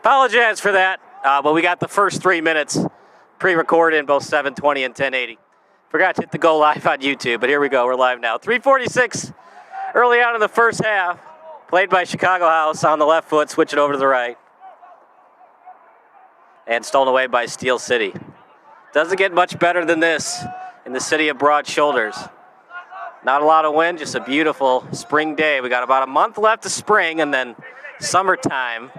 Apologize for that, but we got the first 3 minutes pre-recorded in both 720 and 1080. Forgot to hit the go live on YouTube, but here we go. We're live now. 3:46 early on in the first half. Played by Chicago House on the left foot, switch it over to the right. And stolen away by Steel City. Doesn't get much better than this in the city of broad shoulders. Not a lot of wind, just a beautiful spring day. We got about a month left of spring and then summertime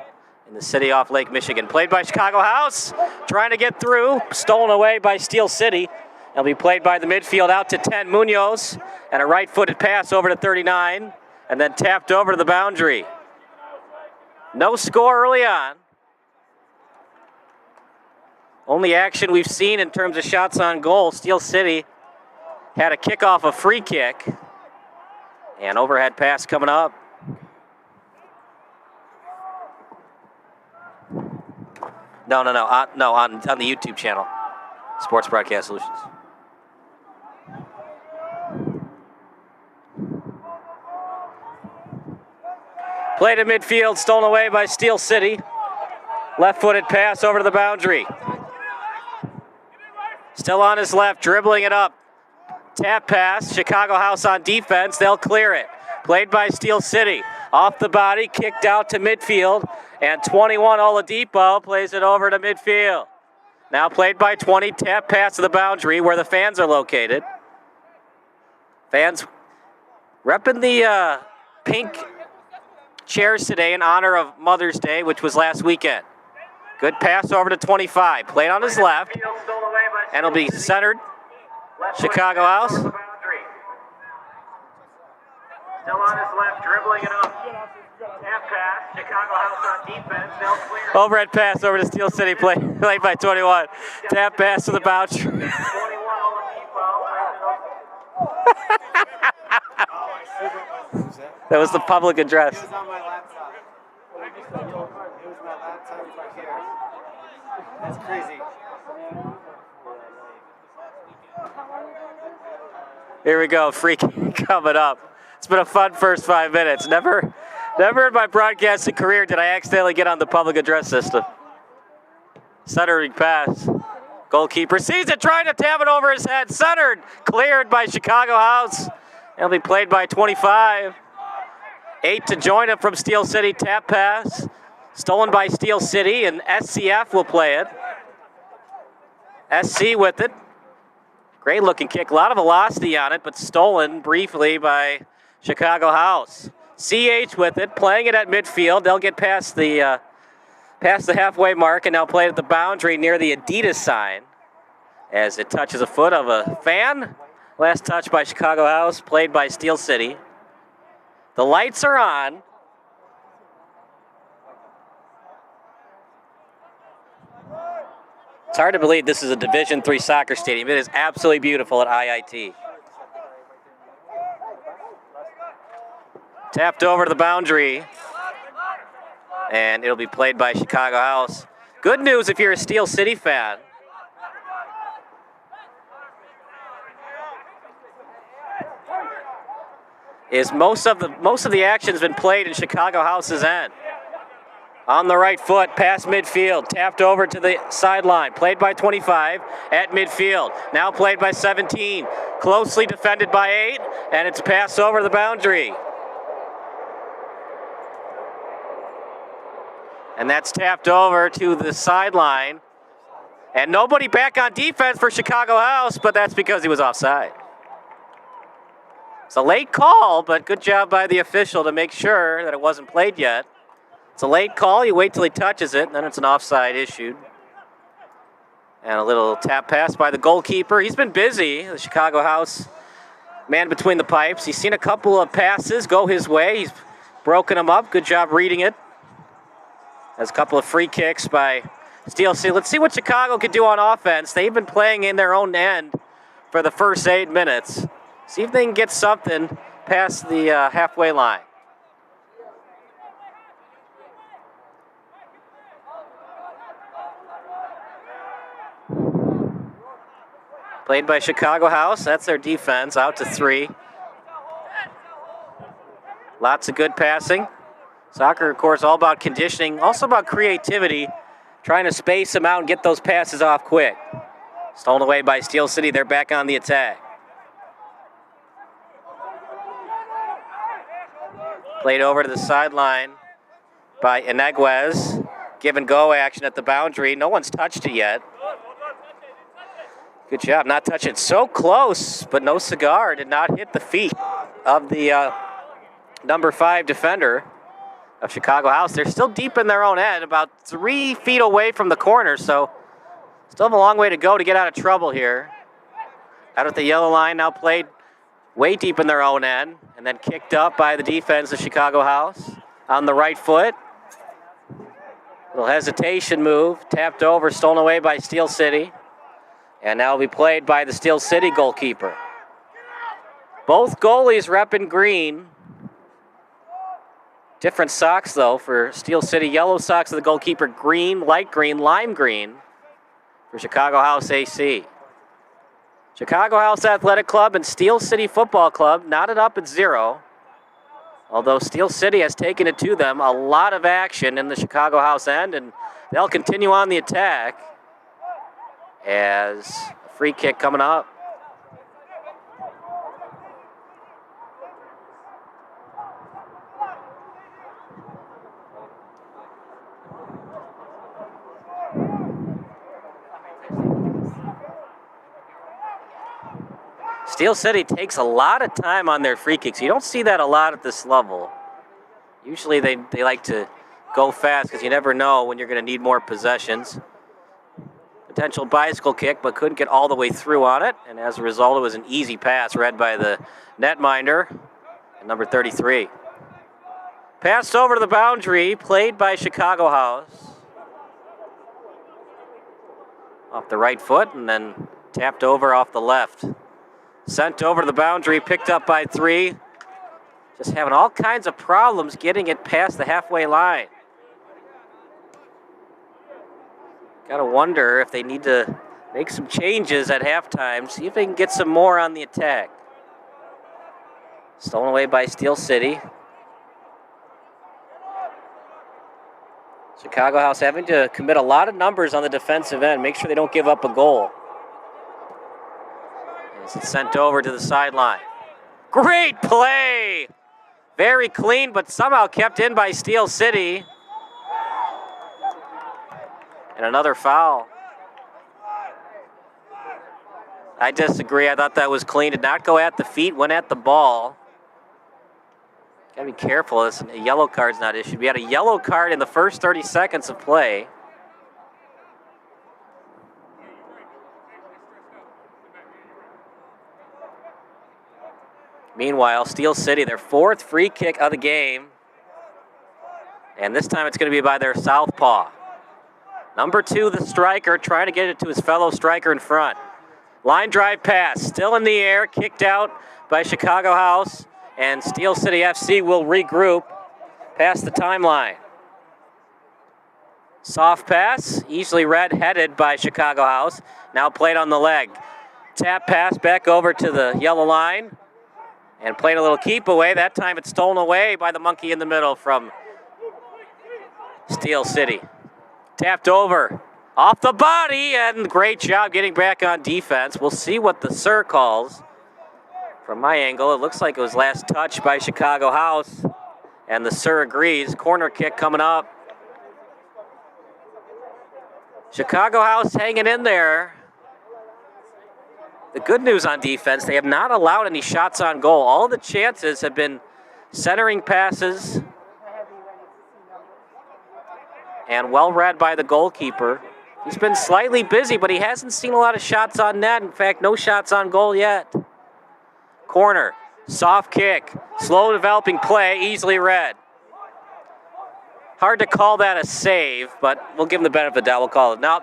in the city off Lake Michigan. Played by Chicago House, trying to get through. Stolen away by Steel City. It'll be played by the midfield out to 10, Munoz. And a right-footed pass over to 39. And then tapped over to the boundary. No score early on. Only action we've seen in terms of shots on goal. Steel City had a kickoff, a free kick. And overhead pass coming up. No, on the YouTube channel. Sports Broadcast Solutions. Played in midfield, stolen away by Steel City. Left-footed pass over to the boundary. Still on his left, dribbling it up. Tap pass, Chicago House on defense, they'll clear it. Played by Steel City. Off the body, kicked out to midfield, and 21 Oladipo plays it over to midfield. Now played by 20, tap pass to the boundary where the fans are located. Fans repping the pink chairs today in honor of Mother's Day, which was last weekend. Good pass over to 25. Played on his left, and it'll be centered. Chicago House. Still on his left, dribbling it up. Tap pass, Chicago House on defense. They'll clear it. Overhead pass over to Steel City, played by 21. Tap pass to the boundary. That was the public address. It was on my laptop. It was my laptop right here. That's crazy. Here we go, free kick coming up. It's been a fun first 5 minutes. Never in my broadcasting career did I accidentally get on the public address system. Centering pass. Goalkeeper sees it, trying to tap it over his head. Centered, cleared by Chicago House. It'll be played by 25. 8 to join him from Steel City, tap pass. Stolen by Steel City, and SCF will play it. SC with it. Great looking kick, a lot of velocity on it, but stolen briefly by Chicago House. CH with it, playing it at midfield. They'll get past the halfway mark and now play it at the boundary near the Adidas sign as it touches a foot of a fan. Last touch by Chicago House, played by Steel City. The lights are on. It's hard to believe this is a Division III soccer stadium. It is absolutely beautiful at IIT. Tapped over to the boundary. And it'll be played by Chicago House. Good news if you're a Steel City fan. Is most of the action has been played in Chicago House's end. On the right foot, past midfield, tapped over to the sideline. Played by 25 at midfield. Now played by 17. Closely defended by 8, and it's passed over the boundary. And that's tapped over to the sideline. And nobody back on defense for Chicago House, but that's because he was offside. It's a late call, but good job by the official to make sure that it wasn't played yet. It's a late call. You wait till he touches it, and then it's an offside issued. And a little tap pass by the goalkeeper. He's been busy, the Chicago House man between the pipes. He's seen a couple of passes go his way. He's broken them up. Good job reading it. There's a couple of free kicks by Steel City. Let's see what Chicago can do on offense. They've been playing in their own end for the first 8 minutes. See if they can get something past the halfway line. Played by Chicago House. That's their defense, out to 3. Lots of good passing. Soccer, of course, all about conditioning, also about creativity, trying to space them out and get those passes off quick. Stolen away by Steel City. They're back on the attack. Played over to the sideline by Iniguez. Give and go action at the boundary. No one's touched it yet. Good job not touching it. So close, but no cigar. Did not hit the feet of the number 5 defender of Chicago House. They're still deep in their own end, about 3 feet away from the corner, so still have a long way to go to get out of trouble here. Out at the yellow line, now played way deep in their own end, and then kicked up by the defense of Chicago House on the right foot. Little hesitation move, tapped over, stolen away by Steel City, and now will be played by the Steel City goalkeeper. Both goalies repping green. Different socks, though, for Steel City. Yellow socks of the goalkeeper, green, light green, lime green for Chicago House AC. Chicago House Athletic Club and Steel City Football Club knotted up at 0. Although Steel City has taken it to them, a lot of action in the Chicago House end, and they'll continue on the attack as a free kick coming up. Steel City takes a lot of time on their free kicks. You don't see that a lot at this level. Usually they like to go fast because you never know when you're going to need more possessions. Potential bicycle kick, but couldn't get all the way through on it. And as a result, it was an easy pass read by the netminder, number 33. Passed over to the boundary, played by Chicago House. Off the right foot and then tapped over off the left. Sent over to the boundary, picked up by 3. Just having all kinds of problems getting it past the halfway line. Gotta wonder if they need to make some changes at halftime, see if they can get some more on the attack. Stolen away by Steel City. Chicago House having to commit a lot of numbers on the defensive end, make sure they don't give up a goal. It's sent over to the sideline. Great play! Very clean, but somehow kept in by Steel City. And another foul. I disagree. I thought that was clean. Did not go at the feet, went at the ball. Gotta be careful. A yellow card's not issued. We had a yellow card in the first 30 seconds of play. Meanwhile, Steel City, their 4th free kick of the game. And this time it's going to be by their southpaw. Number 2, the striker, trying to get it to his fellow striker in front. Line drive pass, still in the air, kicked out by Chicago House. And Steel City FC will regroup past the timeline. Soft pass, easily read, headed by Chicago House. Now played on the leg. Tap pass back over to the yellow line. And played a little keep away. That time it's stolen away by the monkey in the middle from Steel City. Tapped over. Off the body, and great job getting back on defense. We'll see what the Sir calls. From my angle, it looks like it was last touched by Chicago House. And the Sir agrees. Corner kick coming up. Chicago House hanging in there. The good news on defense, they have not allowed any shots on goal. All the chances have been centering passes and well read by the goalkeeper. He's been slightly busy, but he hasn't seen a lot of shots on net. In fact, no shots on goal yet. Corner, soft kick, slow developing play, easily read. Hard to call that a save, but we'll give him the benefit of the doubt. We'll call it. Now,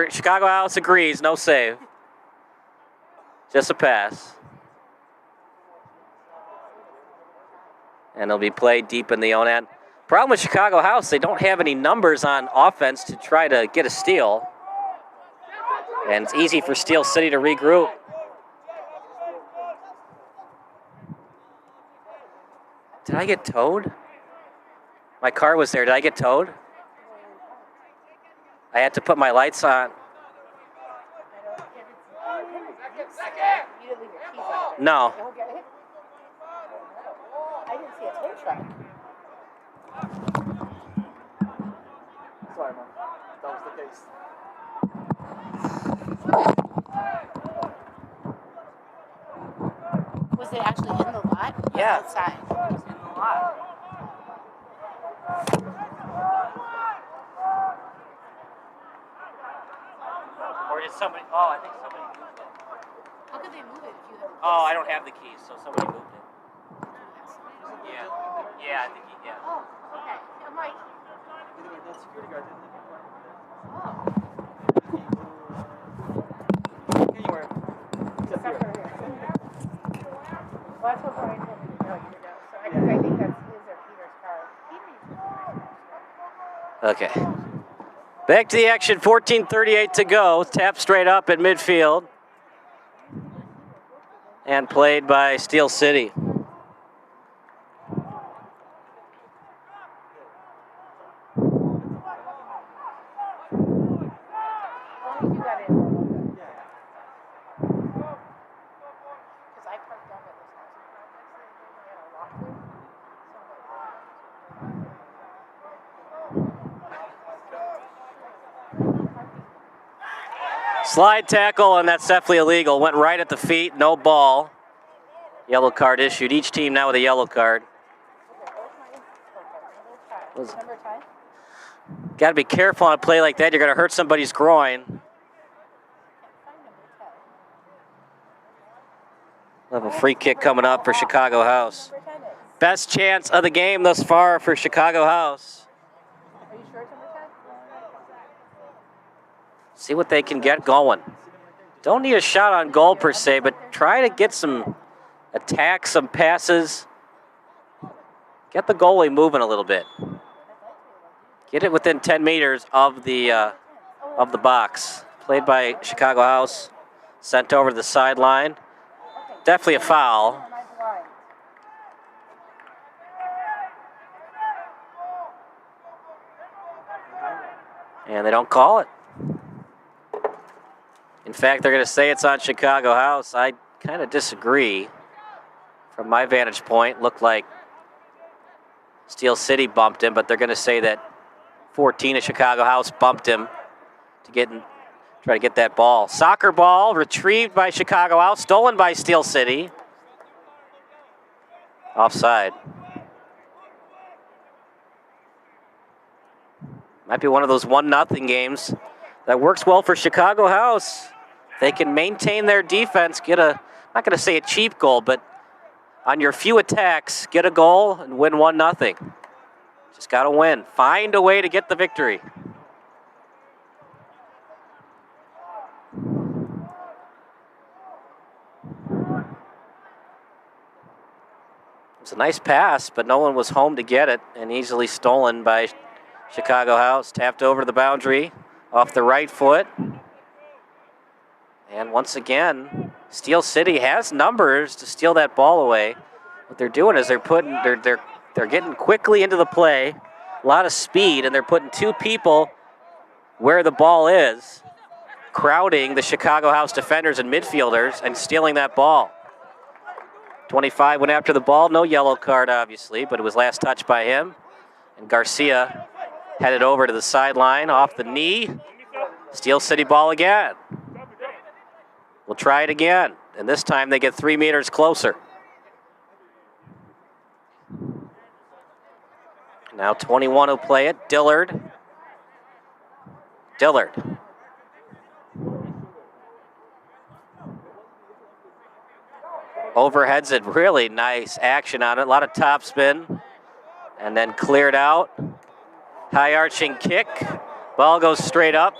Chicago House agrees, no save. Just a pass. And it'll be played deep in the own end. Problem with Chicago House, they don't have any numbers on offense to try to get a steal. And it's easy for Steel City to regroup. Did I get towed? My car was there. Did I get towed? I had to put my lights on. You didn't leave your keys out there. No. Okay. I didn't see a tow truck. Sorry, Mom. That was the case. Was it actually in the lot? Or Yeah. outside? It was in the lot. Or did somebody? Oh, I think somebody moved it. How could they move it if you have the keys? Oh, I don't have the keys, so somebody moved it. Yeah. Yeah, I think yeah. Oh, okay. I'm like, That security guard didn't leave your car. oh. Anywhere. Except here. Well, that's what Brian told me to tell you to know. So I think that's his or Peter's car. Okay. Back to the action. 14:38 to go. Tap straight up at midfield. And played by Steel City. As long as you got in, we're all good. Because I parked down at this housing complex and we had a walkthrough. Slide tackle, and that's definitely illegal. Went right at the feet, no ball. Yellow card issued. Each team now with a yellow card. Number 10? Got to be careful on a play like that. You're going to hurt somebody's groin. We'll have a free kick coming up for Chicago House. Best chance of the game thus far for Chicago House. Are you sure it's number 10? See what they can get going. Don't need a shot on goal per se, but try to get some attacks, some passes. Get the goalie moving a little bit. Get it within 10 meters of the box. Played by Chicago House. Sent over to the sideline. Definitely a foul. And they don't call it. In fact, they're going to say it's on Chicago House. I kind of disagree. From my vantage point, looked like Steel City bumped him, but they're going to say that 14 of Chicago House bumped him to try to get that ball. Soccer ball retrieved by Chicago House, stolen by Steel City. Offside. Might be one of those 1-0 games that works well for Chicago House. They can maintain their defense, get I'm not going to say a cheap goal, but on your few attacks, get a goal and win 1-0. Just got to win. Find a way to get the victory. It was a nice pass, but no one was home to get it, and easily stolen by Chicago House. Tapped over the boundary off the right foot. And once again, Steel City has numbers to steal that ball away. What they're doing is they're getting quickly into the play, a lot of speed, and they're putting two people where the ball is, crowding the Chicago House defenders and midfielders and stealing that ball. 25 went after the ball, no yellow card obviously, but it was last touched by him. And Garcia headed over to the sideline off the knee. Steel City ball again. We'll try it again, and this time they get 3 meters closer. Now 21 will play it. Dillard. Overheads it. Really nice action on it. A lot of top spin. And then cleared out. High arching kick. Ball goes straight up.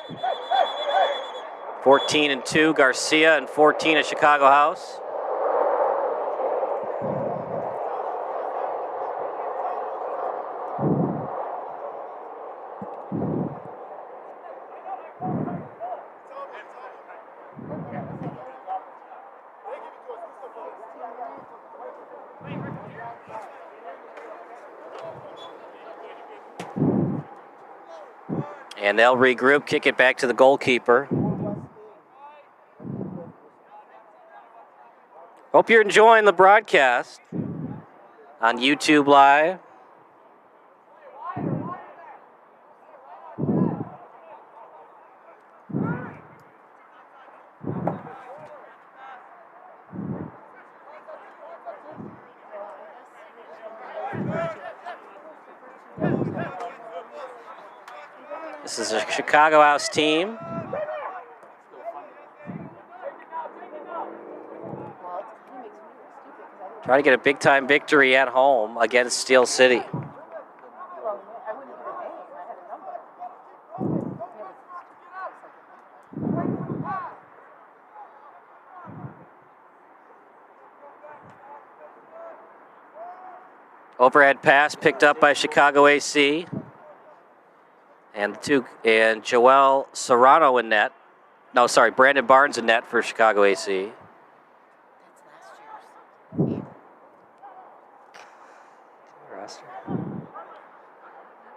14-2 Garcia and 14 at Chicago House. And they'll regroup, kick it back to the goalkeeper. Hope you're enjoying the broadcast on YouTube Live. This is a Chicago House team. Try to get a big-time victory at home against Steel City. Overhead pass picked up by Chicago AC. And Joel Serrano in net. No, sorry, Brandon Barnes in net for Chicago AC.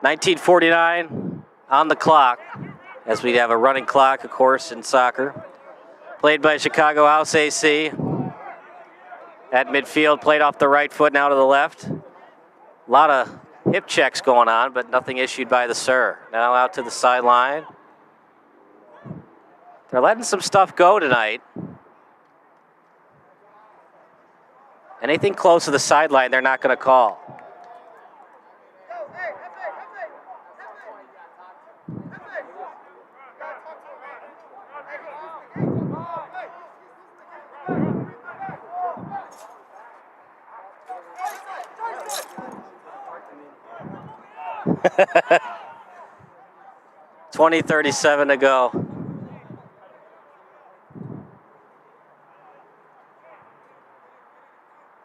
19:49 on the clock, as we have a running clock, of course, in soccer. Played by Chicago House AC. At midfield, played off the right foot now to the left. A lot of hip checks going on, but nothing issued by the Sir. Now out to the sideline. They're letting some stuff go tonight. Anything close to the sideline, they're not going to call. $20:37 to go.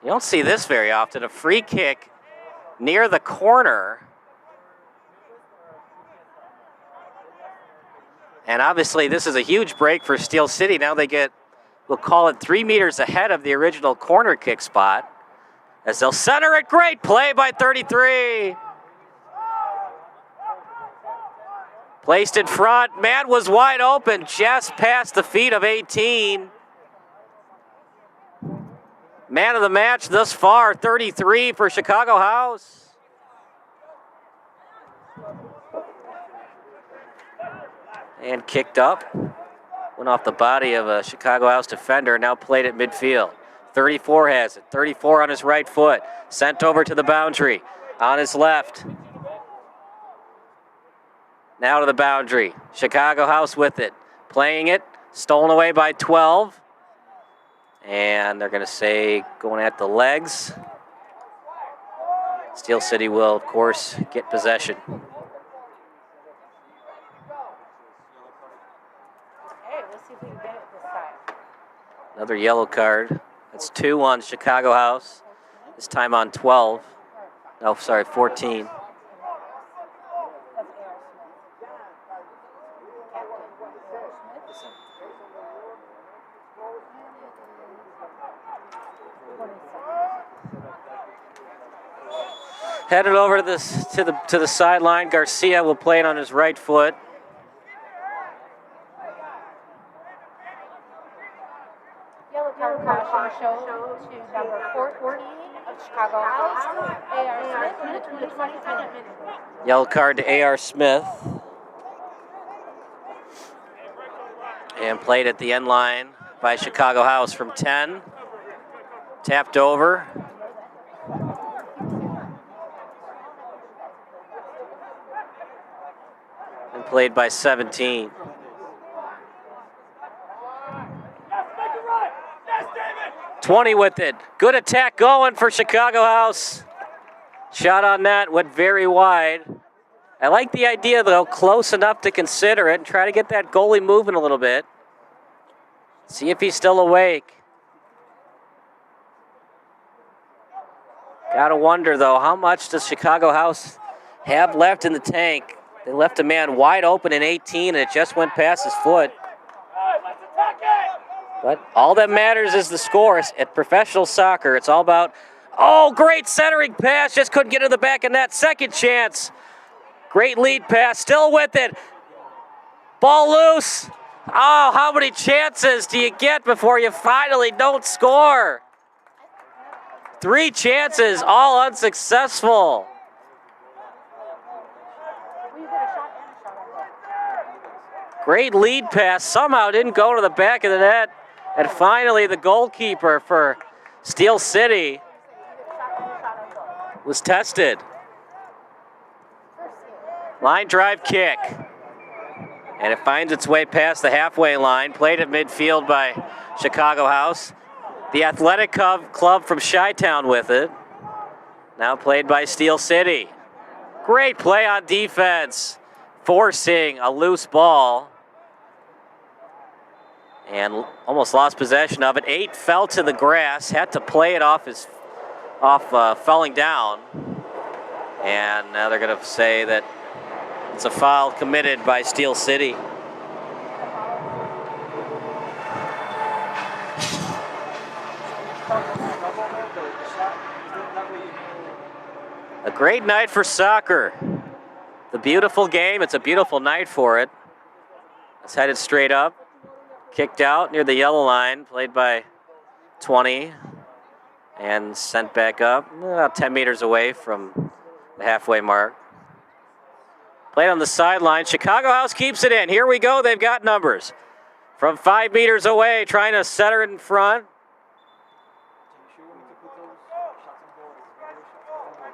You don't see this very often. A free kick near the corner. And obviously this is a huge break for Steel City. Now they get, we'll call it 3 meters ahead of the original corner kick spot. As they'll center it. Great play by 33. Placed in front. Man was wide open, just past the feet of 18. Man of the match thus far, 33 for Chicago House. And kicked up. Went off the body of a Chicago House defender, now played at midfield. 34 has it. 34 on his right foot. Sent over to the boundary. On his left. Now to the boundary. Chicago House with it. Playing it. Stolen away by 12. And they're going to say going at the legs. Steel City will, of course, get possession. Hey, let's see if we can get it this time. Another yellow card. That's 2 on Chicago House. This time on 12. No, sorry, 14. Headed over to the sideline. Garcia will play it on his right foot. Yellow card caution show to number 440 of Chicago House, A.R. Smith in the 22nd minute. Yellow card to A.R. Smith. And played at the end line by Chicago House from 10. Tapped over. And played by 17. $20 with it. Good attack going for Chicago House. Shot on that went very wide. I like the idea, though, close enough to consider it and try to get that goalie moving a little bit. See if he's still awake. Gotta wonder, though, how much does Chicago House have left in the tank? They left a man wide open in 18, and it just went past his foot. But all that matters is the scores. At professional soccer, it's all about, oh, great centering pass. Just couldn't get to the back of net. Second chance. Great lead pass. Still with it. Ball loose. Oh, how many chances do you get before you finally don't score? 3 chances, all unsuccessful. Great lead pass, somehow didn't go to the back of the net. And finally, the goalkeeper for Steel City was tested. Line drive kick. And it finds its way past the halfway line, played at midfield by Chicago House. The Athletic Club from Chi-Town with it. Now played by Steel City. Great play on defense, forcing a loose ball. And almost lost possession of it. 8 fell to the grass, had to play it off falling down. And now they're going to say that it's a foul committed by Steel City. A great night for soccer. The beautiful game. It's a beautiful night for it. It's headed straight up. Kicked out near the yellow line, played by 20. And sent back up about 10 meters away from the halfway mark. Played on the sideline. Chicago House keeps it in. Here we go. They've got numbers. From 5 meters away, trying to center it in front.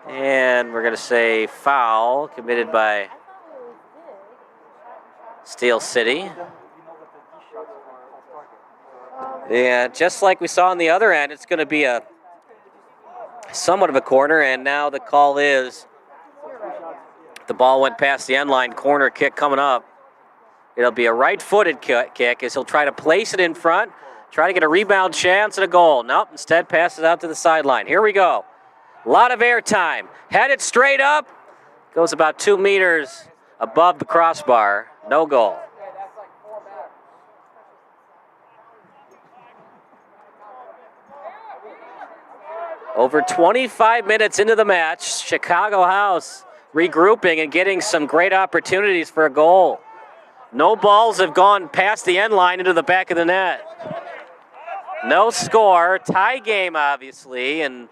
And we're going to say foul committed by Steel City. Yeah, just like we saw on the other end, it's going to be a somewhat of a corner, and now the call is the ball went past the end line, corner kick coming up. It'll be a right-footed kick as he'll try to place it in front, try to get a rebound chance and a goal. Nope, instead passes out to the sideline. Here we go. A lot of air time. Headed straight up. Goes about 2 meters above the crossbar. No goal. Over 25 minutes into the match, Chicago House regrouping and getting some great opportunities for a goal. No balls have gone past the end line into the back of the net. No score. Tie game, obviously, and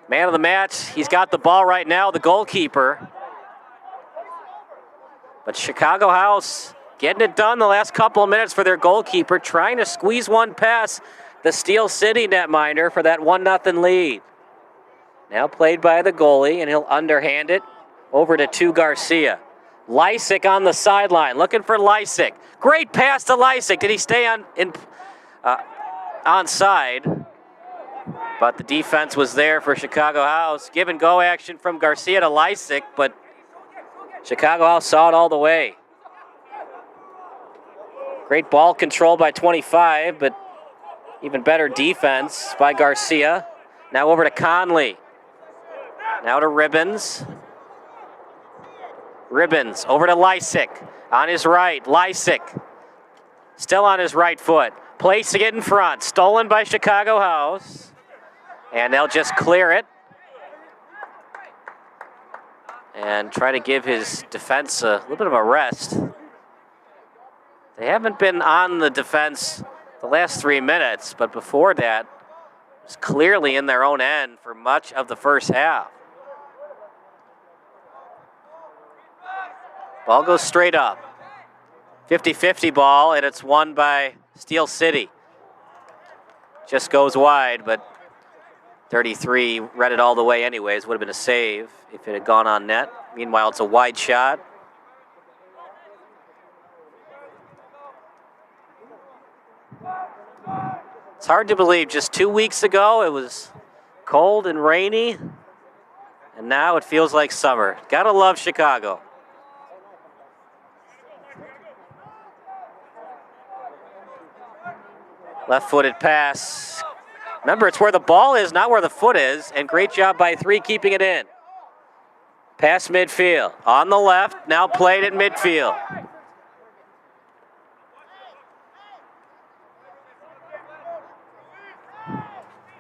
man of the match, he's got the ball right now, the goalkeeper. But Chicago House getting it done the last couple of minutes for their goalkeeper, trying to squeeze one past the Steel City netminder for that 1-0 lead. Now played by the goalie, and he'll underhand it over to Garcia. Lysick on the sideline, looking for Lysick. Great pass to Lysick. Did he stay onside? But the defense was there for Chicago House. Give and go action from Garcia to Lysick, but Chicago House saw it all the way. Great ball control by 25, but even better defense by Garcia. Now over to Conley. Now to Ribbons. Ribbons over to Lysick. On his right, Lysick. Still on his right foot. Placing it in front. Stolen by Chicago House. And they'll just clear it. And try to give his defense a little bit of a rest. They haven't been on the defense the last 3 minutes, but before that, it was clearly in their own end for much of the first half. Ball goes straight up. 50-50 ball, and it's won by Steel City. Just goes wide, but 33 read it all the way anyways. Would have been a save if it had gone on net. Meanwhile, it's a wide shot. It's hard to believe. Just 2 weeks ago, it was cold and rainy, and now it feels like summer. Gotta love Chicago. Left-footed pass. Remember, it's where the ball is, not where the foot is, and great job by 3 keeping it in. Pass midfield. On the left, now played at midfield.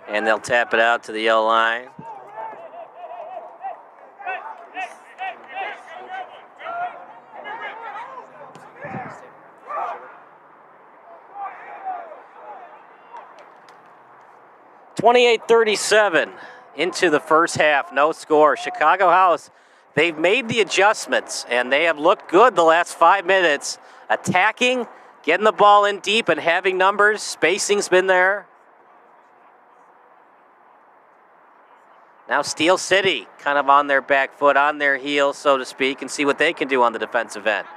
And they'll tap it out to the yellow line. 28-37 into the first half, no score. Chicago House, they've made the adjustments, and they have looked good the last 5 minutes. Attacking, getting the ball in deep, and having numbers. Spacing's been there. Now Steel City kind of on their back foot, on their heels, so to speak, and see what they can do on the defensive end.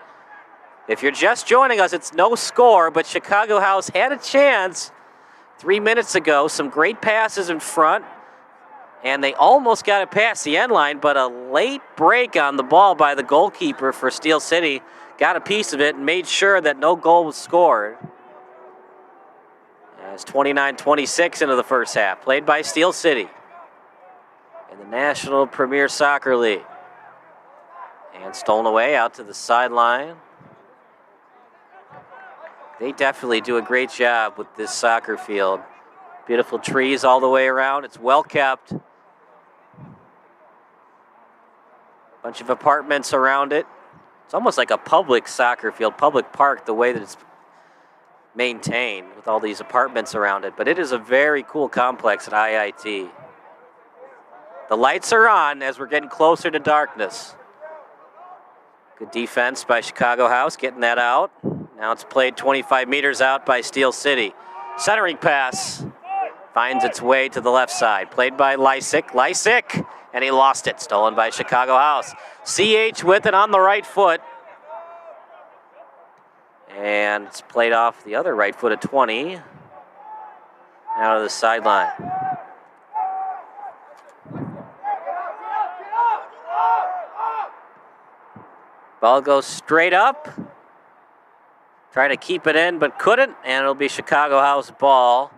If you're just joining us, it's no score, but Chicago House had a chance 3 minutes ago. Some great passes in front, and they almost got it past the end line, but a late break on the ball by the goalkeeper for Steel City got a piece of it and made sure that no goal was scored. It's 29-26 into the first half, played by Steel City in the National Premier Soccer League. And stolen away out to the sideline. They definitely do a great job with this soccer field. Beautiful trees all the way around. It's well kept. Bunch of apartments around it. It's almost like a public soccer field, public park, the way that it's maintained with all these apartments around it. But it is a very cool complex at IIT. The lights are on as we're getting closer to darkness. Good defense by Chicago House, getting that out. Now it's played 25 meters out by Steel City. Centering pass finds its way to the left side. Played by Lysick, and he lost it. Stolen by Chicago House. CH with it on the right foot. And it's played off the other right foot at 20. Out of the sideline. Ball goes straight up. Trying to keep it in, but couldn't, and it'll be Chicago House ball.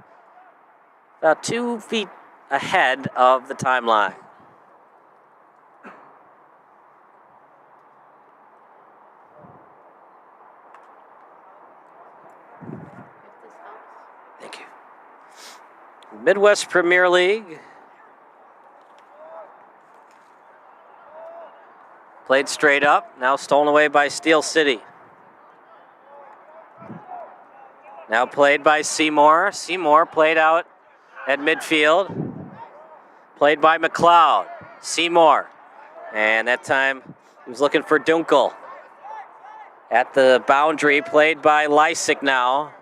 About 2 feet ahead of the timeline. Thank you. Midwest Premier League. Played straight up, now stolen away by Steel City. Now played by Seymour. Seymour played out at midfield. Played by McLeod. Seymour. And that time he was looking for Dunkel. At the boundary, played by Lysick now.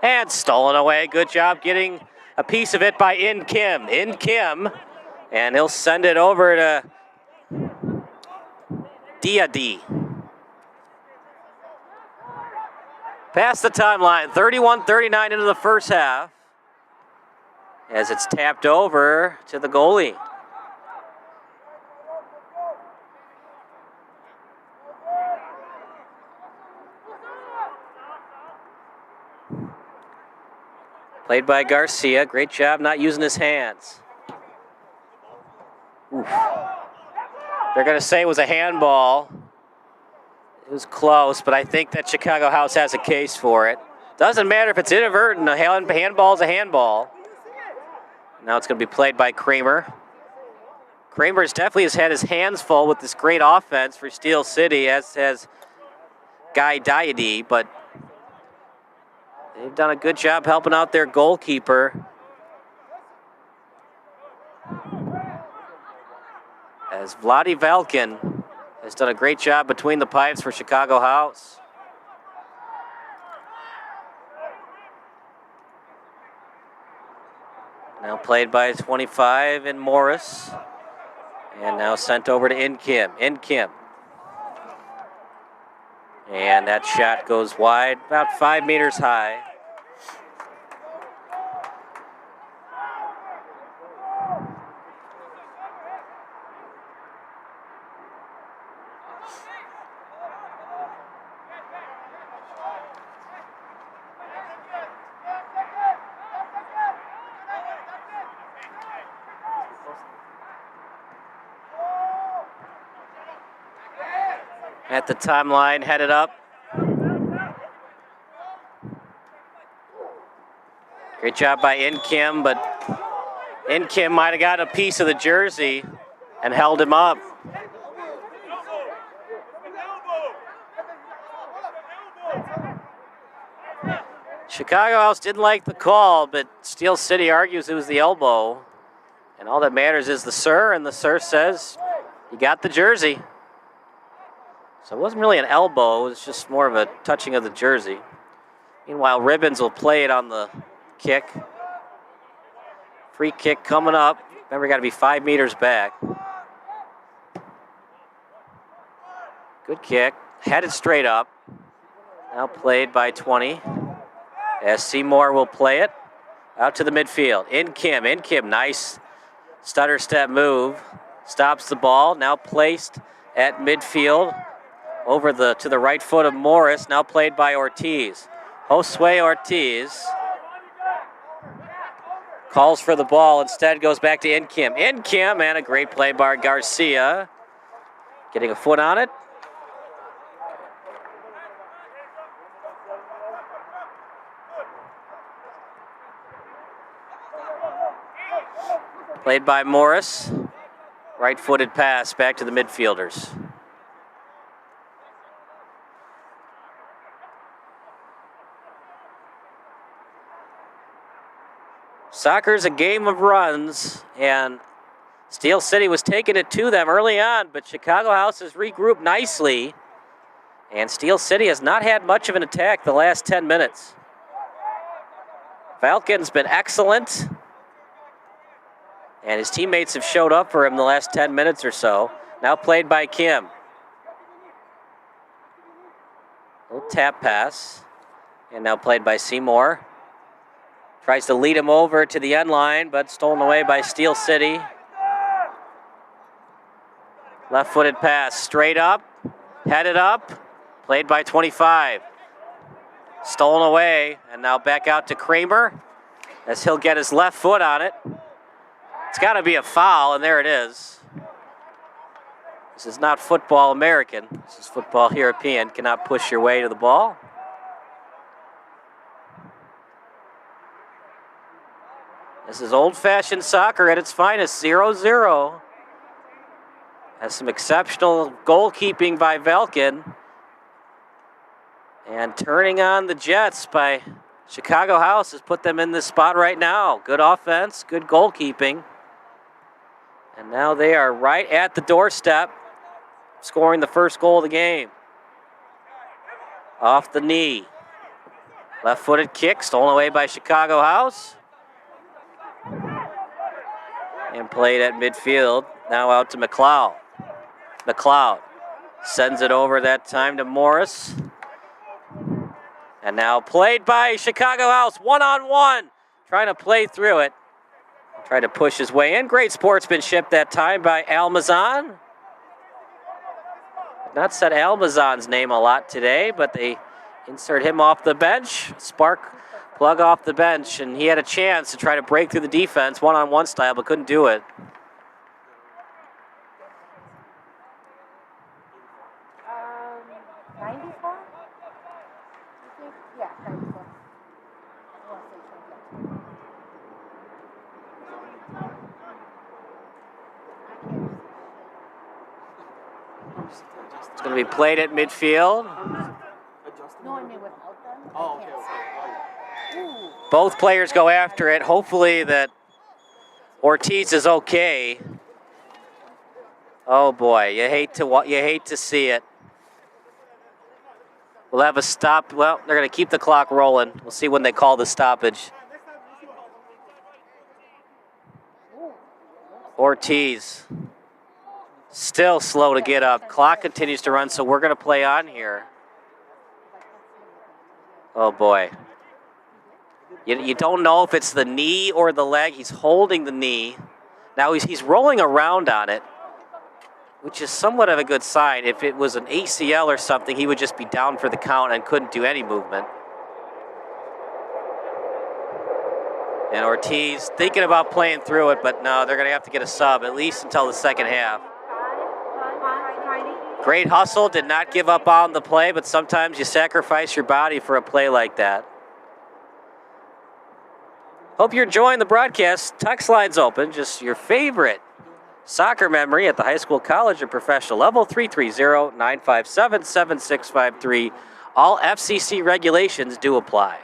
And stolen away. Good job getting a piece of it by In Kim. In Kim. And he'll send it over to Diadi. Past the timeline, 31-39 into the first half. As it's tapped over to the goalie. Played by Garcia. Great job not using his hands. Oof. They're going to say it was a handball. It was close, but I think that Chicago House has a case for it. Doesn't matter if it's inadvertent. A handball is a handball. Now it's going to be played by Kramer. Kramer's definitely has had his hands full with this great offense for Steel City, as has Guy Diady, but they've done a good job helping out their goalkeeper. As Vladi Valkin has done a great job between the pipes for Chicago House. Now played by 25 in Morris. And now sent over to In Kim. In Kim. And that shot goes wide, about 5 meters high. At the timeline, headed up. Great job by In Kim, but In Kim might have got a piece of the jersey and held him up. Chicago House didn't like the call, but Steel City argues it was the elbow. And all that matters is the sir, and the sir says, you got the jersey. So it wasn't really an elbow, it was just more of a touching of the jersey. Meanwhile, Ribbons will play it on the kick. Free kick coming up. Remember, got to be 5 meters back. Good kick, headed straight up. Now played by 20. As Seymour will play it out to the midfield. In Kim, nice stutter step move. Stops the ball, now placed at midfield. Over to the right foot of Morris, now played by Ortiz. Josue Ortiz calls for the ball, instead goes back to In Kim, and a great play by Garcia. Getting a foot on it. Played by Morris. Right-footed pass back to the midfielders. Soccer's a game of runs, and Steel City was taking it to them early on, but Chicago House has regrouped nicely, and Steel City has not had much of an attack the last 10 minutes. Falcon's been excellent, and his teammates have showed up for him the last 10 minutes or so. Now played by Kim. Little tap pass, and now played by Seymour. Tries to lead him over to the end line, but stolen away by Steel City. Left-footed pass, straight up, headed up, played by 25. Stolen away, and now back out to Kramer, as he'll get his left foot on it. It's got to be a foul, and there it is. This is not football American. This is football European. Cannot push your way to the ball. This is old-fashioned soccer at its finest, 0-0. Has some exceptional goalkeeping by Velkin. And turning on the Jets by Chicago House has put them in this spot right now. Good offense, good goalkeeping. And now they are right at the doorstep, scoring the first goal of the game. Off the knee. Left-footed kick, stolen away by Chicago House. And played at midfield. Now out to McLeod. McLeod sends it over that time to Morris. And now played by Chicago House, one-on-one. Trying to play through it. Trying to push his way in. Great sportsmanship that time by Almazan. Not said Almazan's name a lot today, but they insert him off the bench. Spark plug off the bench, and he had a chance to try to break through the defense, one-on-one style, but couldn't do it. It's going to be played at midfield. No, I mean without them. Oh, okay. Both players go after it. Hopefully that Ortiz is okay. Oh boy, you hate to see it. We'll have a stop. Well, they're going to keep the clock rolling. We'll see when they call the stoppage. Ortiz still slow to get up. Clock continues to run, so we're going to play on here. Oh boy. You don't know if it's the knee or the leg. He's holding the knee. Now he's rolling around on it, which is somewhat of a good sign. If it was an ACL or something, he would just be down for the count and couldn't do any movement. And Ortiz thinking about playing through it, but no, they're going to have to get a sub, at least until the second half. Great hustle, did not give up on the play, but sometimes you sacrifice your body for a play like that. Hope you're enjoying the broadcast. Text line's open, just your favorite soccer memory at the high school, college, or professional level, 330-957-7653. All FCC regulations do apply.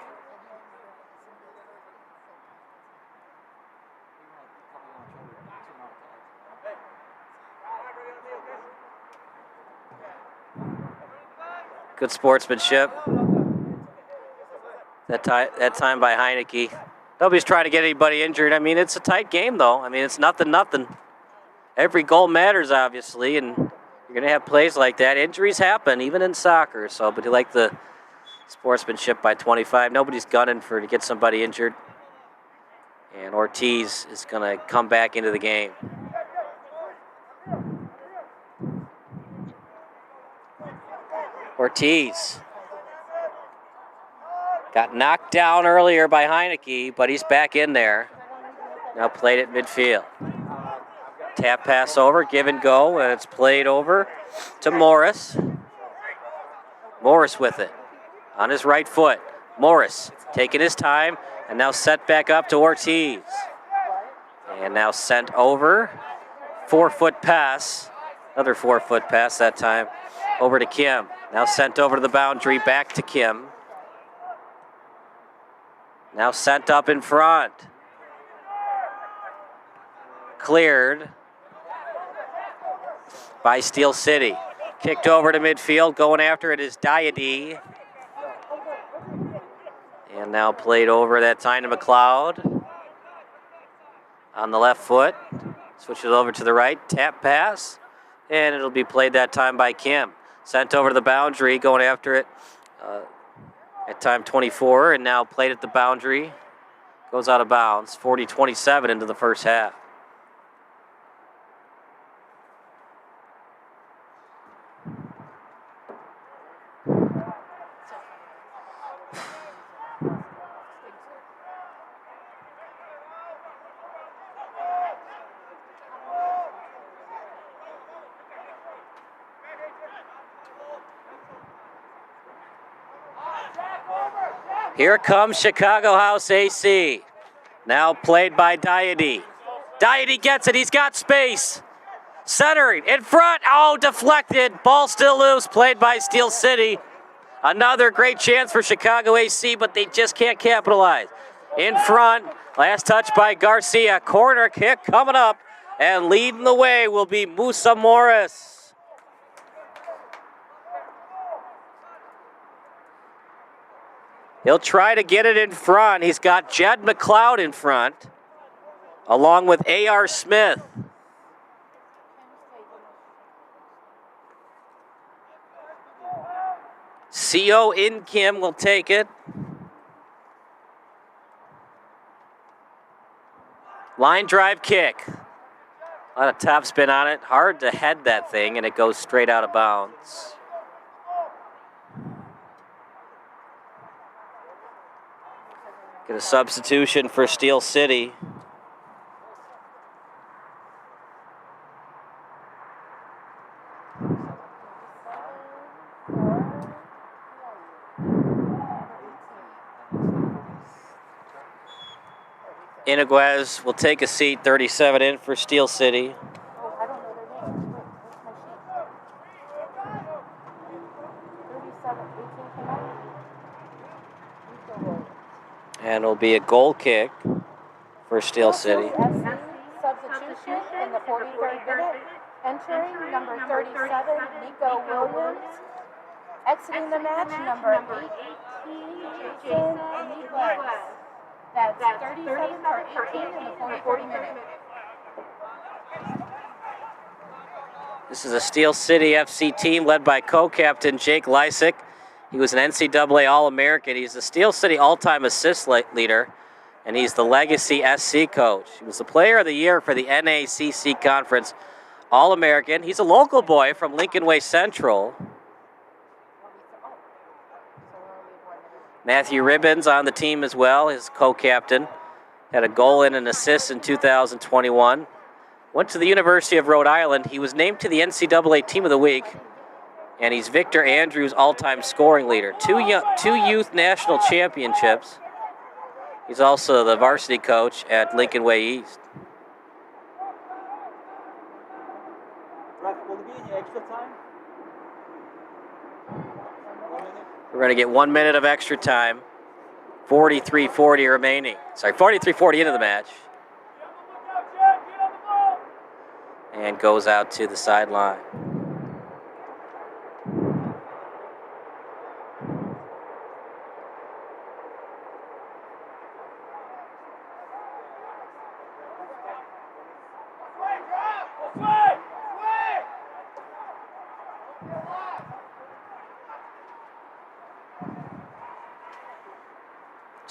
Good sportsmanship. That time by Heineke. Nobody's trying to get anybody injured. I mean, it's a tight game, though. I mean, it's nothing. Every goal matters, obviously, and you're going to have plays like that. Injuries happen, even in soccer. So, but you like the sportsmanship by 25. Nobody's gunning to get somebody injured. And Ortiz is going to come back into the game. Ortiz got knocked down earlier by Heineke, but he's back in there. Now played at midfield. Tap pass over, give and go, and it's played over to Morris. Morris with it on his right foot. Morris taking his time, and now set back up to Ortiz. And now sent over. 4-foot pass. Another 4-foot pass that time over to Kim. Now sent over to the boundary, back to Kim. Now sent up in front. Cleared by Steel City. Kicked over to midfield. Going after it is Diady. And now played over that time to McLeod. On the left foot. Switches over to the right. Tap pass. And it'll be played that time by Kim. Sent over to the boundary. Going after it at time 24. And now played at the boundary. Goes out of bounds. 40-27 into the first half. Here comes Chicago House AC. Now played by Diady. Diady gets it. He's got space. Centering in front. Oh, deflected. Ball still loose. Played by Steel City. Another great chance for Chicago AC, but they just can't capitalize. In front. Last touch by Garcia. Corner kick coming up. And leading the way will be Musa Morris. He'll try to get it in front. He's got Jed McLeod in front, along with A.R. Smith. C.O. In Kim will take it. Line drive kick. A lot of topspin on it. Hard to head that thing, and it goes straight out of bounds. Get a substitution for Steel City. Iniguez will take a seat, 37 in for Steel City. Oh, I don't know their names. Wait, where's my sheet? 37, 18 came out. And it'll be a goal kick for Steel City. Substitution in the 43rd minute. Entering number 37, Nico Williams. Exiting the match, number 18, Jason Nicholas. That's 37 for 18 in the 44th minute. This is a Steel City FC team led by co-captain Jake Lysick. He was an NCAA All-American. He's the Steel City all-time assist leader, and he's the legacy SC coach. He was the player of the year for the NACC Conference All-American. He's a local boy from Lincoln Way Central. Matthew Ribbons on the team as well, his co-captain. Had a goal and an assist in 2021. Went to the University of Rhode Island. He was named to the NCAA Team of the Week. And he's Victor Andrews' all-time scoring leader. Two youth national championships. He's also the varsity coach at Lincoln Way East. We're going to get 1 minute of extra time. 43:40 remaining. 43:40 into the match. And goes out to the sideline.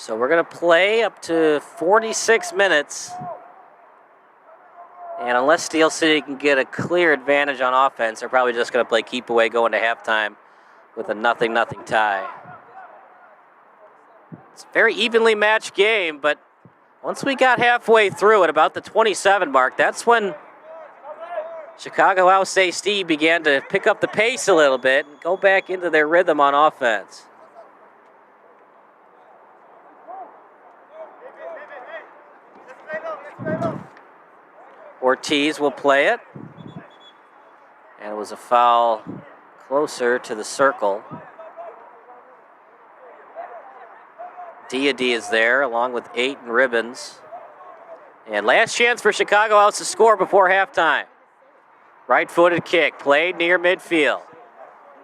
So we're going to play up to 46 minutes. And unless Steel City can get a clear advantage on offense, they're probably just going to play keep away going to halftime with a 0-0 tie. It's a very evenly matched game, but once we got halfway through at about the 27 mark, that's when Chicago House AC began to pick up the pace a little bit and go back into their rhythm on offense. Ortiz will play it. And it was a foul closer to the circle. Diady is there along with 8 and Ribbons. And last chance for Chicago House to score before halftime. Right-footed kick played near midfield.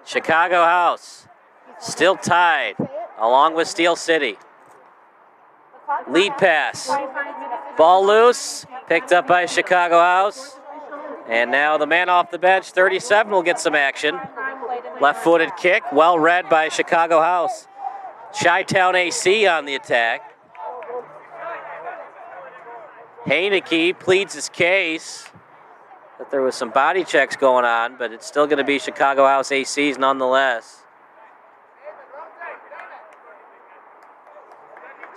Chicago House still tied along with Steel City. Lead pass. Ball loose, picked up by Chicago House. And now the man off the bench, 37, will get some action. Left-footed kick, well read by Chicago House. Chi-Town AC on the attack. Heineke pleads his case that there was some body checks going on, but it's still going to be Chicago House AC's nonetheless.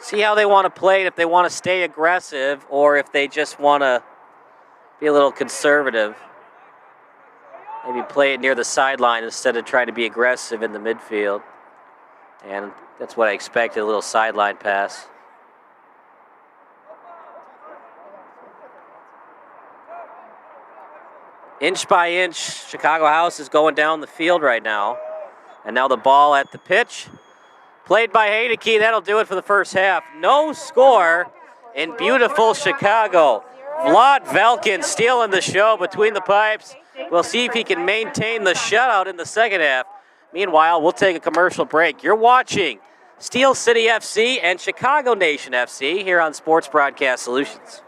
See how they want to play it, if they want to stay aggressive or if they just want to be a little conservative. Maybe play it near the sideline instead of trying to be aggressive in the midfield. And that's what I expected, a little sideline pass. Inch by inch, Chicago House is going down the field right now. And now the ball at the pitch. Played by Heineke, that'll do it for the first half. No score in beautiful Chicago. Vlad Velkin stealing the show between the pipes. We'll see if he can maintain the shutout in the second half. Meanwhile, we'll take a commercial break. You're watching Steel City FC and Chicago Nation FC here on Sports Broadcast Solutions.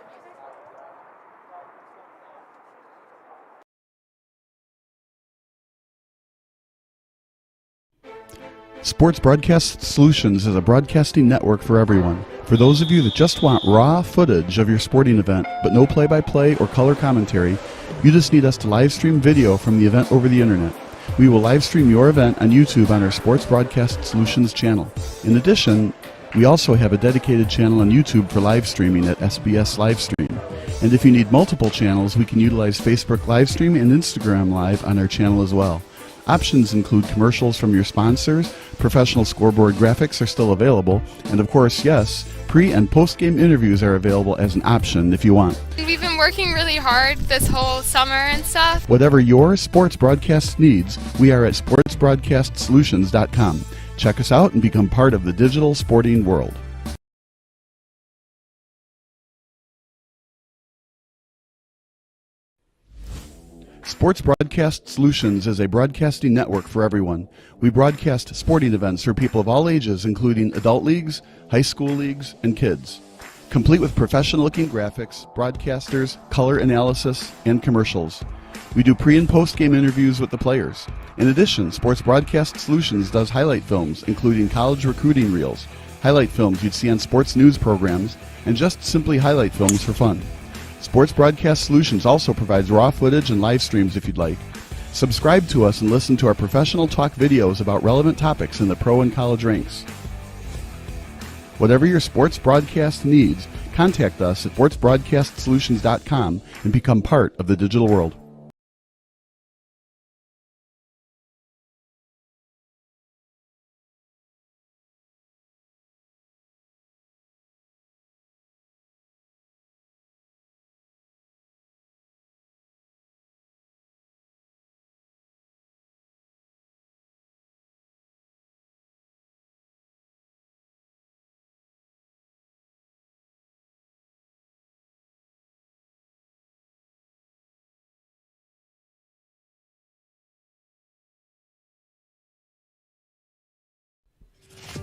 Sports Broadcast Solutions is a broadcasting network for everyone. For those of you that just want raw footage of your sporting event, but no play-by-play or color commentary, you just need us to live stream video from the event over the internet. We will live stream your event on YouTube on our Sports Broadcast Solutions channel. In addition, we also have a dedicated channel on YouTube for live streaming at SBS Livestream. And if you need multiple channels, we can utilize Facebook Livestream and Instagram Live on our channel as well. Options include commercials from your sponsors, professional scoreboard graphics are still available, and of course, yes, pre- and post-game interviews are available as an option if you want. We've been working really hard this whole summer and stuff. Whatever your sports broadcast needs, we are at sportsbroadcastsolutions.com. Check us out and become part of the digital sporting world. Sports Broadcast Solutions is a broadcasting network for everyone. We broadcast sporting events for people of all ages, including adult leagues, high school leagues, and kids. Complete with professional-looking graphics, broadcasters, color analysis, and commercials. We do pre- and post-game interviews with the players. In addition, Sports Broadcast Solutions does highlight films, including college recruiting reels, highlight films you'd see on sports news programs, and just simply highlight films for fun. Sports Broadcast Solutions also provides raw footage and live streams if you'd like. Subscribe to us and listen to our professional talk videos about relevant topics in the pro and college ranks. Whatever your sports broadcast needs, contact us at sportsbroadcastsolutions.com and become part of the digital world.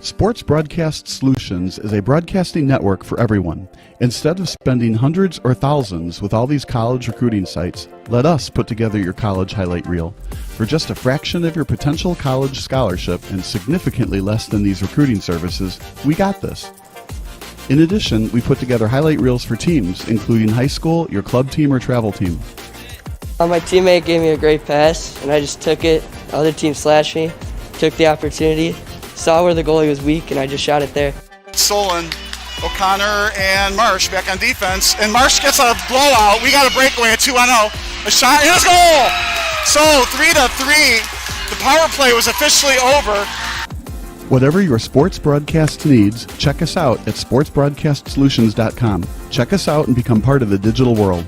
Sports Broadcast Solutions is a broadcasting network for everyone. Instead of spending hundreds or thousands with all these college recruiting sites, let us put together your college highlight reel. For just a fraction of your potential college scholarship and significantly less than these recruiting services, we got this. In addition, we put together highlight reels for teams, including high school, your club team, or travel team. My teammate gave me a great pass, and I just took it. The other team slashed me, took the opportunity, saw where the goalie was weak, and I just shot it there. Solon, O'Connor, and Marsh back on defense, and Marsh gets a blowout. We got a breakaway, a 2-on-0. A shot, and a goal! So 3-3. The power play was officially over. Whatever your sports broadcast needs, check us out at sportsbroadcastsolutions.com. Check us out and become part of the digital world.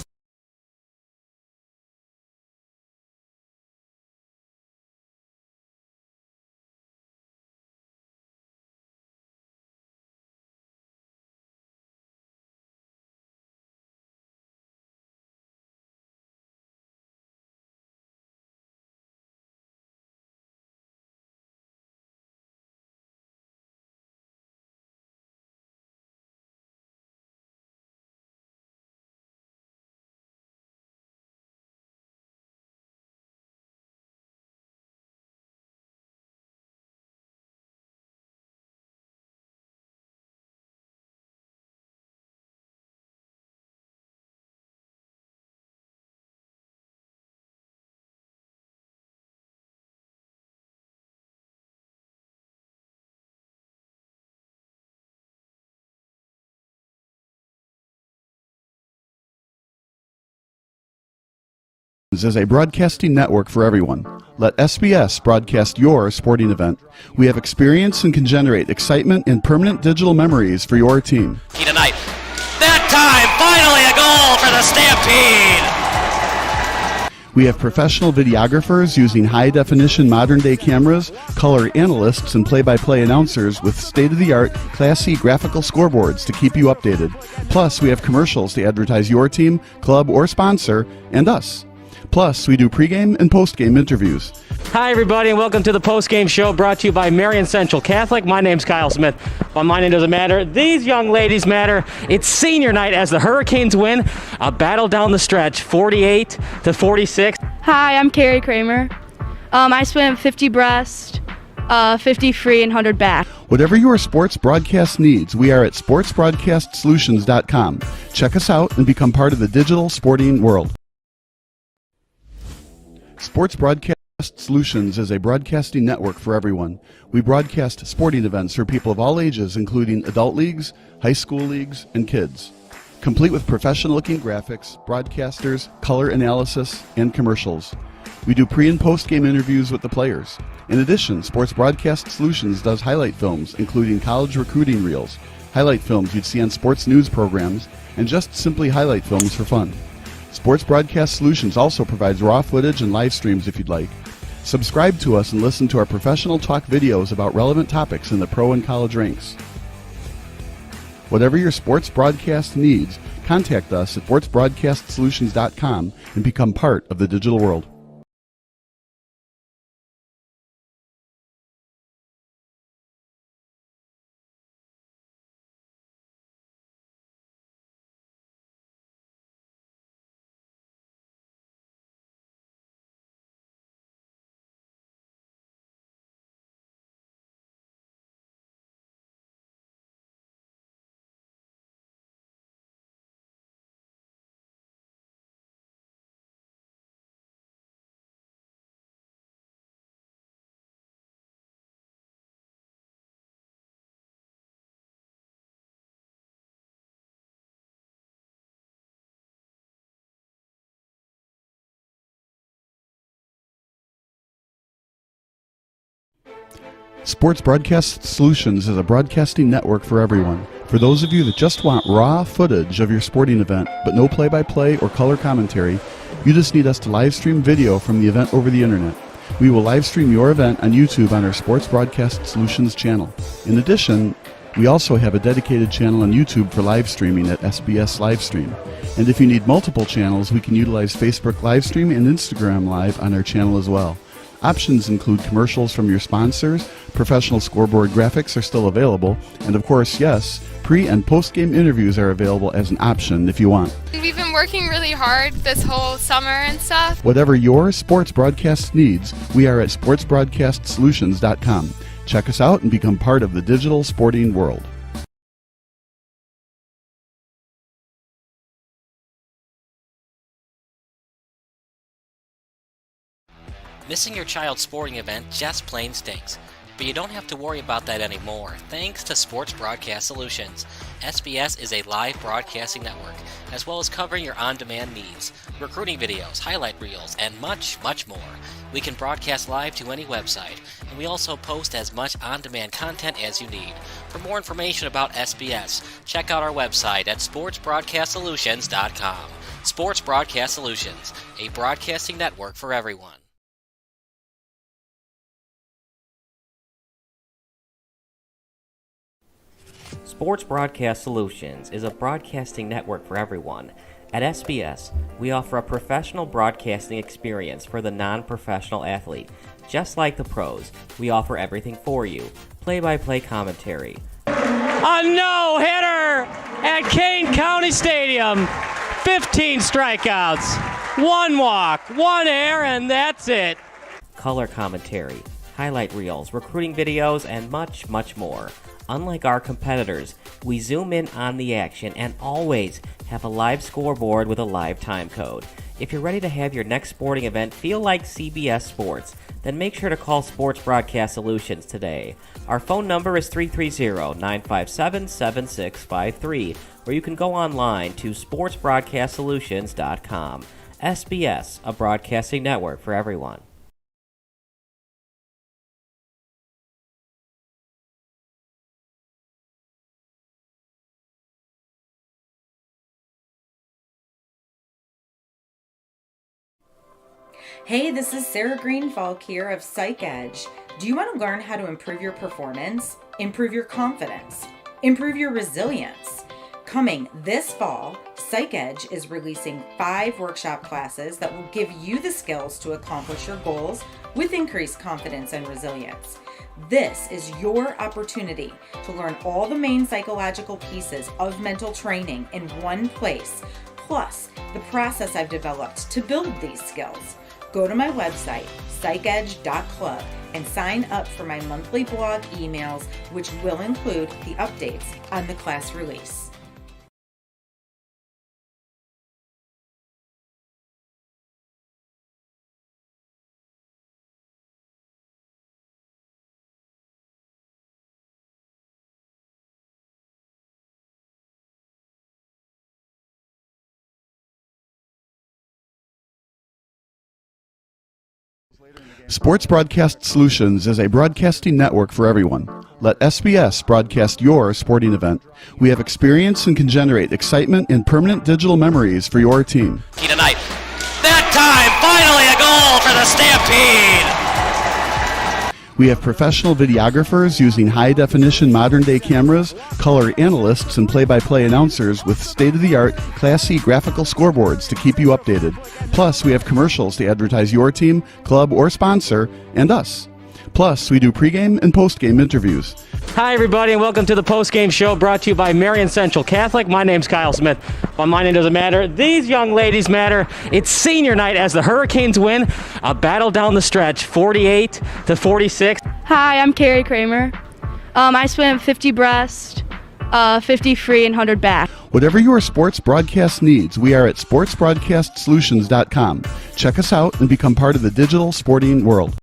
Is a broadcasting network for everyone. Let SBS broadcast your sporting event. We have experience and can generate excitement and permanent digital memories for your team. Tonight. That time, finally a goal for the Stampede! We have professional videographers using high-definition modern-day cameras, color analysts, and play-by-play announcers with state-of-the-art, classy graphical scoreboards to keep you updated. Plus, we have commercials to advertise your team, club, or sponsor, and us. Plus, we do pregame and postgame interviews. Hi, everybody, and welcome to the postgame show brought to you by Marion Central Catholic. My name's Kyle Smith, but my name doesn't matter. These young ladies matter. It's senior night as the Hurricanes win a battle down the stretch, 48-46. Hi, I'm Carrie Kramer. I swim 50 breast, 50 free, and 100 back. Whatever your sports broadcast needs, we are at sportsbroadcastsolutions.com. Check us out and become part of the digital sporting world. Sports Broadcast Solutions is a broadcasting network for everyone. We broadcast sporting events for people of all ages, including adult leagues, high school leagues, and kids. Complete with professional-looking graphics, broadcasters, color analysis, and commercials. We do pre- and post-game interviews with the players. In addition, Sports Broadcast Solutions does highlight films, including college recruiting reels, highlight films you'd see on sports news programs, and just simply highlight films for fun. Sports Broadcast Solutions also provides raw footage and live streams if you'd like. Subscribe to us and listen to our professional talk videos about relevant topics in the pro and college ranks. Whatever your sports broadcast needs, contact us at sportsbroadcastsolutions.com and become part of the digital world. Sports Broadcast Solutions is a broadcasting network for everyone. For those of you that just want raw footage of your sporting event, but no play-by-play or color commentary, you just need us to live stream video from the event over the internet. We will live stream your event on YouTube on our Sports Broadcast Solutions channel. In addition, we also have a dedicated channel on YouTube for live streaming at SBS Livestream. And if you need multiple channels, we can utilize Facebook Livestream and Instagram Live on our channel as well. Options include commercials from your sponsors, professional scoreboard graphics are still available, and of course, yes, pre- and post-game interviews are available as an option if you want. We've been working really hard this whole summer and stuff. Whatever your sports broadcast needs, we are at sportsbroadcastsolutions.com. Check us out and become part of the digital sporting world. Missing your child's sporting event just plain stinks. But you don't have to worry about that anymore, thanks to Sports Broadcast Solutions. SBS is a live broadcasting network, as well as covering your on-demand needs, recruiting videos, highlight reels, and much, much more. We can broadcast live to any website, and we also post as much on-demand content as you need. For more information about SBS, check out our website at sportsbroadcastsolutions.com. Sports Broadcast Solutions, a broadcasting network for everyone. Sports Broadcast Solutions is a broadcasting network for everyone. At SBS, we offer a professional broadcasting experience for the non-professional athlete. Just like the pros, we offer everything for you. Play-by-play commentary. A no-hitter at Kane County Stadium. 15 strikeouts, 1 walk, 1 error, and that's it. Color commentary, highlight reels, recruiting videos, and much, much more. Unlike our competitors, we zoom in on the action and always have a live scoreboard with a live time code. If you're ready to have your next sporting event feel like CBS Sports, then make sure to call Sports Broadcast Solutions today. Our phone number is 330-957-7653, or you can go online to sportsbroadcastsolutions.com. SBS, a broadcasting network for everyone. Hey, this is Sarah Greenfalk here of Psych Edge. Do you want to learn how to improve your performance, improve your confidence, improve your resilience? Coming this fall, Psych Edge is releasing 5 workshop classes that will give you the skills to accomplish your goals with increased confidence and resilience. This is your opportunity to learn all the main psychological pieces of mental training in one place, plus the process I've developed to build these skills. Go to my website, psychedge.club, and sign up for my monthly blog emails, which will include the updates on the class release. Sports Broadcast Solutions is a broadcasting network for everyone. Let SBS broadcast your sporting event. We have experience and can generate excitement and permanent digital memories for your team. Tonight. That time, finally a goal for the Stampede! We have professional videographers using high-definition modern-day cameras, color analysts, and play-by-play announcers with state-of-the-art, classy graphical scoreboards to keep you updated. Plus, we have commercials to advertise your team, club, or sponsor, and us. Plus, we do pregame and postgame interviews. Hi, everybody, and welcome to the post-game show brought to you by Marion Central Catholic. My name's Kyle Smith. Well, my name doesn't matter. These young ladies matter. It's senior night as the Hurricanes win a battle down the stretch, 48-46. Hi, I'm Carrie Kramer. I swim 50 breast, 50 free, and 100 back. Whatever your sports broadcast needs, we are at sportsbroadcastsolutions.com. Check us out and become part of the digital sporting world.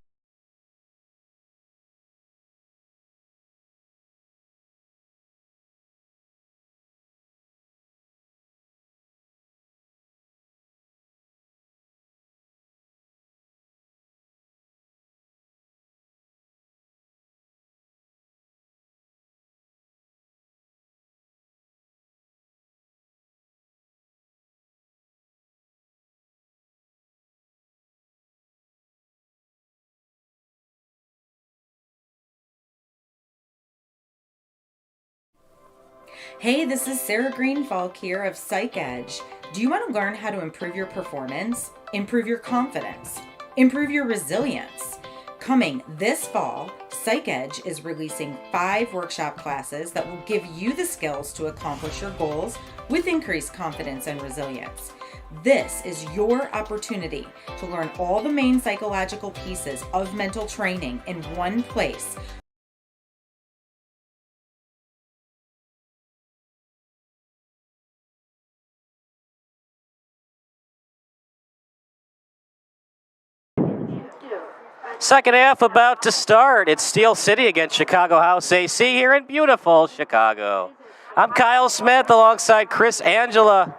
Hey, this is Sarah Greenfalk here of Psych Edge. Do you want to learn how to improve your performance, improve your confidence, improve your resilience? Coming this fall, Psych Edge is releasing 5 workshop classes that will give you the skills to accomplish your goals with increased confidence and resilience. This is your opportunity to learn all the main psychological pieces of mental training in one place. Second half about to start. It's Steel City against Chicago House AC here in beautiful Chicago. I'm Kyle Smith alongside Chris Angela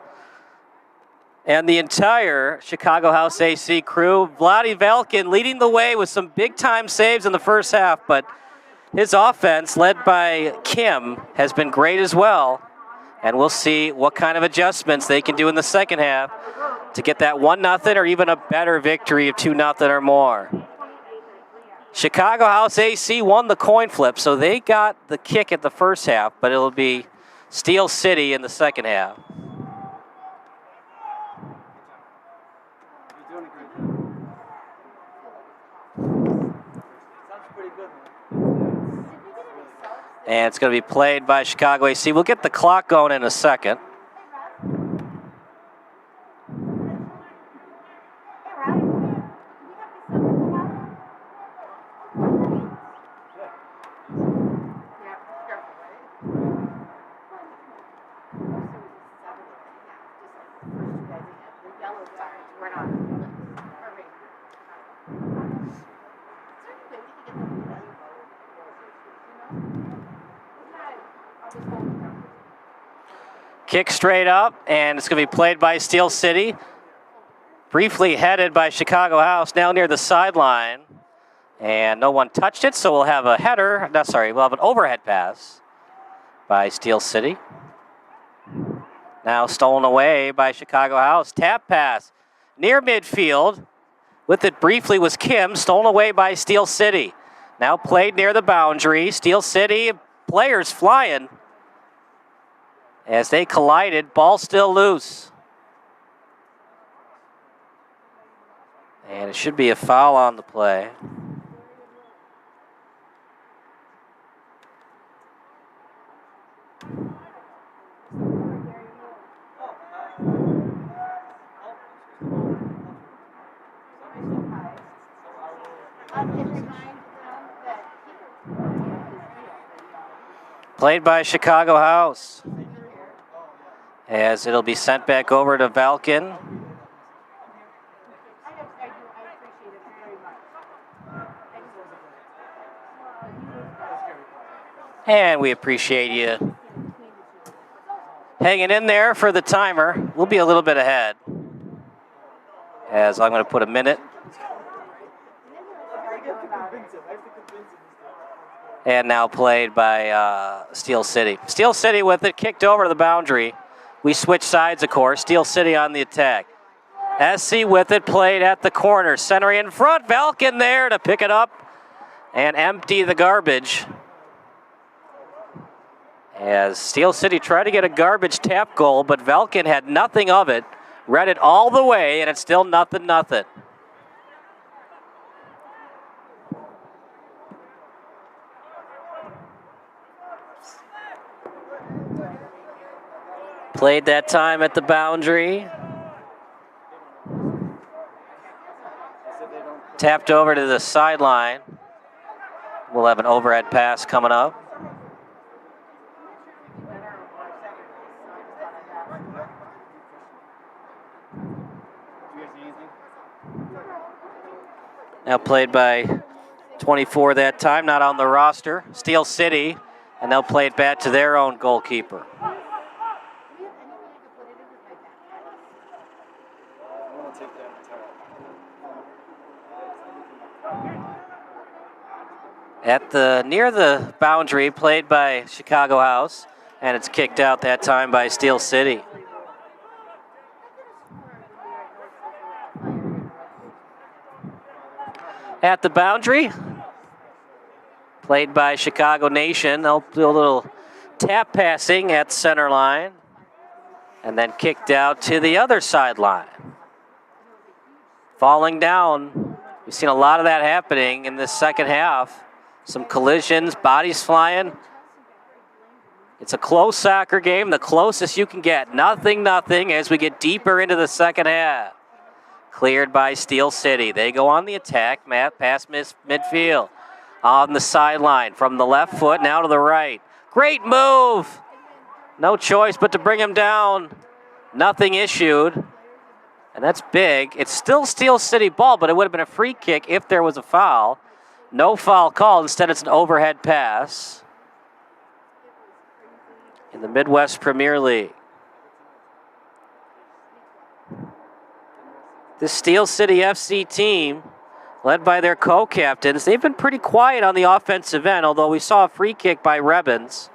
and the entire Chicago House AC crew. Vladi Velkin leading the way with some big-time saves in the first half, but his offense, led by Kim, has been great as well. And we'll see what kind of adjustments they can do in the second half to get that 1-0 or even a better victory of 2-0 or more. Chicago House AC won the coin flip, so they got the kick at the first half, but it'll be Steel City in the second half. You're doing a great job. Sounds pretty good, man. And it's going to be played by Chicago AC. We'll get the clock going in a second. Kick straight up, and it's going to be played by Steel City. Briefly headed by Chicago House, now near the sideline. And no one touched it, so we'll have a header. No, sorry, we'll have an overhead pass by Steel City. Now stolen away by Chicago House. Tap pass near midfield. With it briefly was Kim, stolen away by Steel City. Now played near the boundary. Steel City players flying. As they collided, ball still loose. And it should be a foul on the play. Played by Chicago House. As it'll be sent back over to Valkin. And we appreciate you hanging in there for the timer. We'll be a little bit ahead, as I'm going to put a minute. And now played by Steel City. Steel City with it, kicked over to the boundary. We switch sides, of course. Steel City on the attack. SC with it, played at the corner. Centering in front, Valkin there to pick it up and empty the garbage. As Steel City tried to get a garbage tap goal, but Valkin had nothing of it. Read it all the way, and it's still 0-0. Played that time at the boundary. Tapped over to the sideline. We'll have an overhead pass coming up. Now played by 24 that time, not on the roster. Steel City, and they'll play it back to their own goalkeeper. Near the boundary, played by Chicago House, and it's kicked out that time by Steel City. At the boundary, played by Chicago Nation. They'll do a little tap passing at center line, and then kicked out to the other sideline. Falling down We've seen a lot of that happening in this second half. Some collisions, bodies flying. It's a close soccer game, the closest you can get. 0-0 as we get deeper into the second half. Cleared by Steel City. They go on the attack, past midfield. On the sideline, from the left foot, now to the right. Great move! No choice but to bring him down. Nothing issued. And that's big. It's still Steel City ball, but it would have been a free kick if there was a foul. No foul called. Instead, it's an overhead pass. In the Midwest Premier League. This Steel City FC team, led by their co-captains, they've been pretty quiet on the offensive end, although we saw a free kick by Rebens.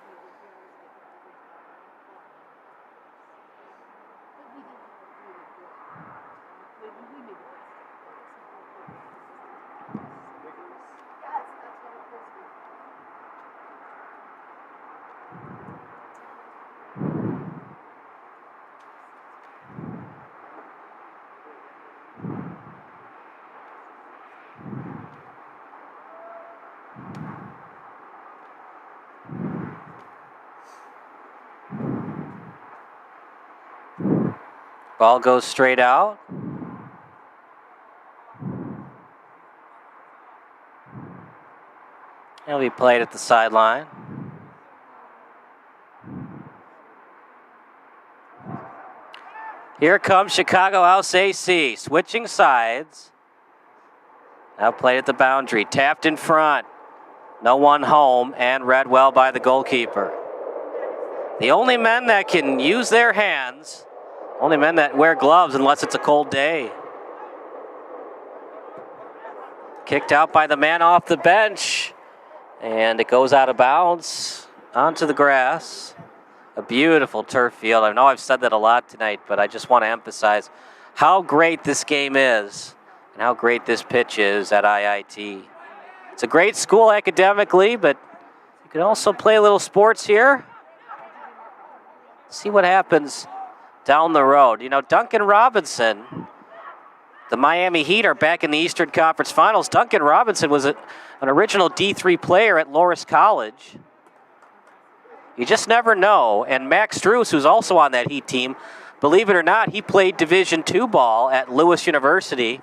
Ball goes straight out. He'll be played at the sideline. Here comes Chicago House AC, switching sides. Now played at the boundary, tapped in front. No one home, and read well by the goalkeeper. The only men that can use their hands, only men that wear gloves unless it's a cold day. Kicked out by the man off the bench, and it goes out of bounds onto the grass. A beautiful turf field. I know I've said that a lot tonight, but I just want to emphasize how great this game is and how great this pitch is at IIT. It's a great school academically, but you can also play a little sports here. See what happens down the road. You know, Duncan Robinson, the Miami Heat are back in the Eastern Conference Finals. Duncan Robinson was an original D3 player at Loras College. You just never know. And Max Struess, who's also on that Heat team, believe it or not, he played Division II ball at Lewis University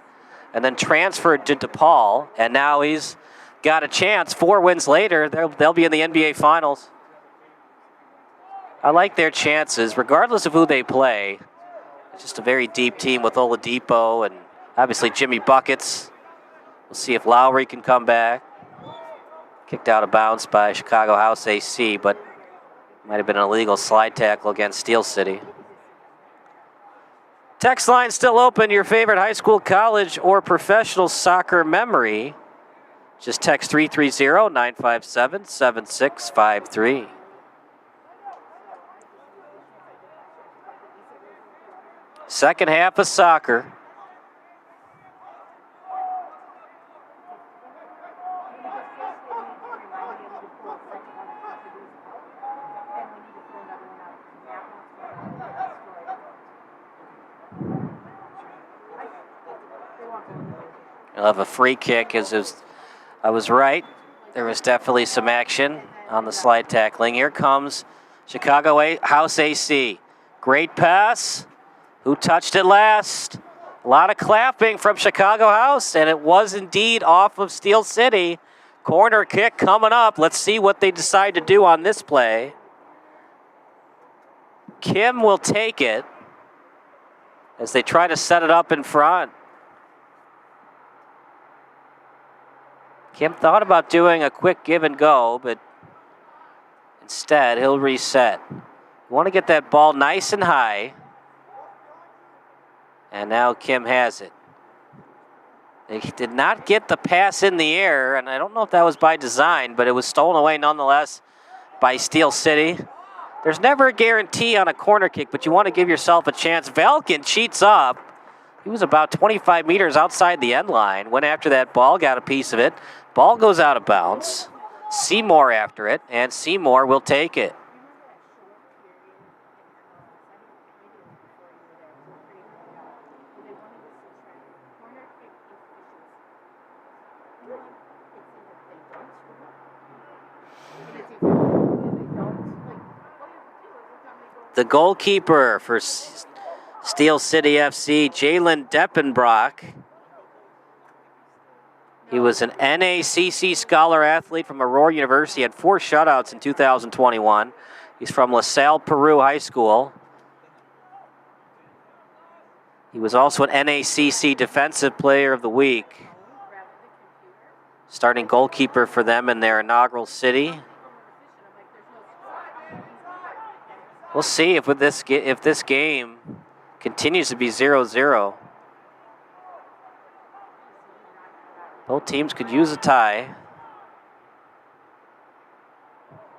and then transferred to DePaul, and now he's got a chance. 4 wins later, they'll be in the NBA Finals. I like their chances, regardless of who they play. It's just a very deep team with Oladipo and obviously Jimmy Buckets. We'll see if Lowry can come back. Kicked out of bounds by Chicago House AC, but might have been an illegal slide tackle against Steel City. Text line still open. Your favorite high school, college, or professional soccer memory. Just text 330-957-7653. Second half of soccer. You'll have a free kick. I was right. There was definitely some action on the slide tackling. Here comes Chicago House AC. Great pass. Who touched it last? A lot of clapping from Chicago House, and it was indeed off of Steel City. Corner kick coming up. Let's see what they decide to do on this play. Kim will take it as they try to set it up in front. Kim thought about doing a quick give and go, but instead he'll reset. You want to get that ball nice and high. And now Kim has it. They did not get the pass in the air, and I don't know if that was by design, but it was stolen away nonetheless by Steel City. There's never a guarantee on a corner kick, but you want to give yourself a chance. Valken cheats up. He was about 25 meters outside the end line. Went after that ball, got a piece of it. Ball goes out of bounds. Seymour after it, and Seymour will take it. The goalkeeper for Steel City FC, Jalen Deppenbrock. He was an NACC Scholar Athlete from Aurora University. He had 4 shutouts in 2021. He's from LaSalle Peru High School. He was also an NACC Defensive Player of the Week. Starting goalkeeper for them in their inaugural city. We'll see if this game continues to be 0-0. Both teams could use a tie.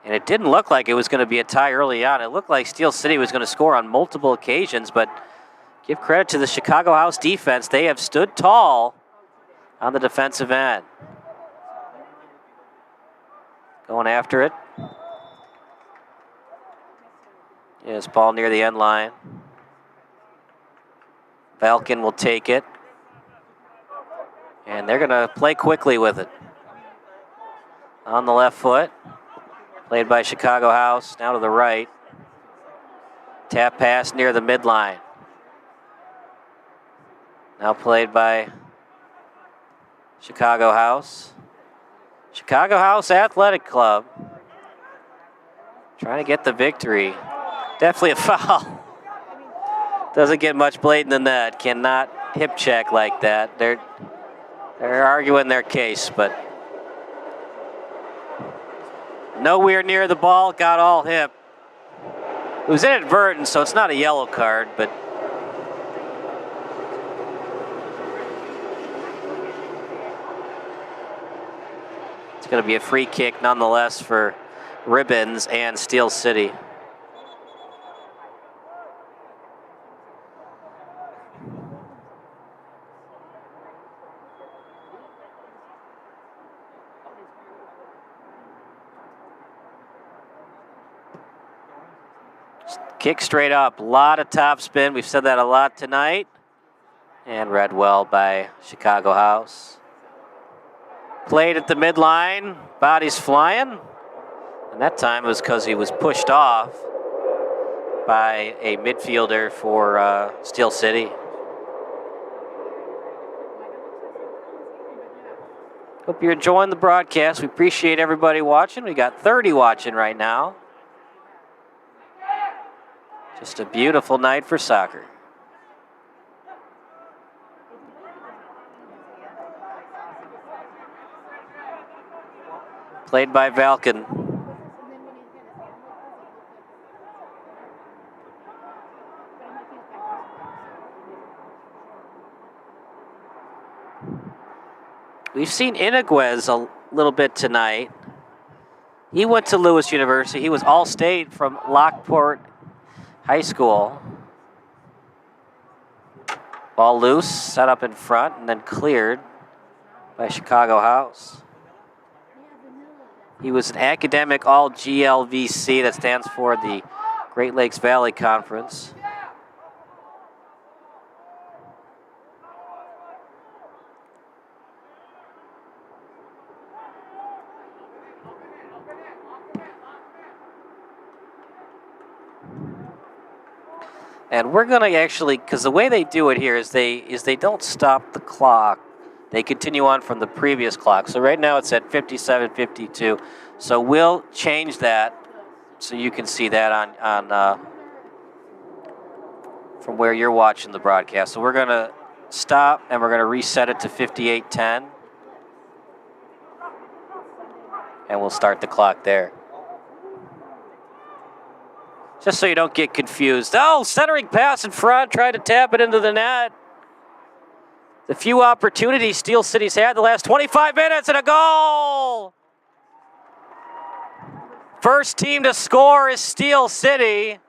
And it didn't look like it was going to be a tie early on. It looked like Steel City was going to score on multiple occasions, but give credit to the Chicago House defense. They have stood tall on the defensive end. Going after it. Yes, ball near the end line. Valken will take it. And they're going to play quickly with it. On the left foot. Played by Chicago House. Now to the right. Tap pass near the midline. Now played by Chicago House. Chicago House Athletic Club. Trying to get the victory. Definitely a foul. Doesn't get much blatant than that. Cannot hip check like that. They're arguing their case, but nowhere near the ball. Got all hip. It was inadvertent, so it's not a yellow card, but it's going to be a free kick nonetheless for Ribbons and Steel City. Kick straight up, a lot of top spin. We've said that a lot tonight. And read well by Chicago House. Played at the midline, bodies flying. And that time was because he was pushed off by a midfielder for Steel City. Hope you're enjoying the broadcast. We appreciate everybody watching. We got 30 watching right now. Just a beautiful night for soccer. Played by Valken. We've seen Iniguez a little bit tonight. He went to Lewis University. He was All-State from Lockport High School. Ball loose, set up in front, and then cleared by Chicago House. He was an academic All-GLVC, that stands for the Great Lakes Valley Conference. And we're going to actually, because the way they do it here is they don't stop the clock. They continue on from the previous clock. So right now it's at 57:52. So we'll change that so you can see that on from where you're watching the broadcast. So we're going to stop and we're going to reset it to 58:10. And we'll start the clock there. Just so you don't get confused. Oh, centering pass in front, tried to tap it into the net. The few opportunities Steel City's had the last 25 minutes and a goal! First team to score is Steel City.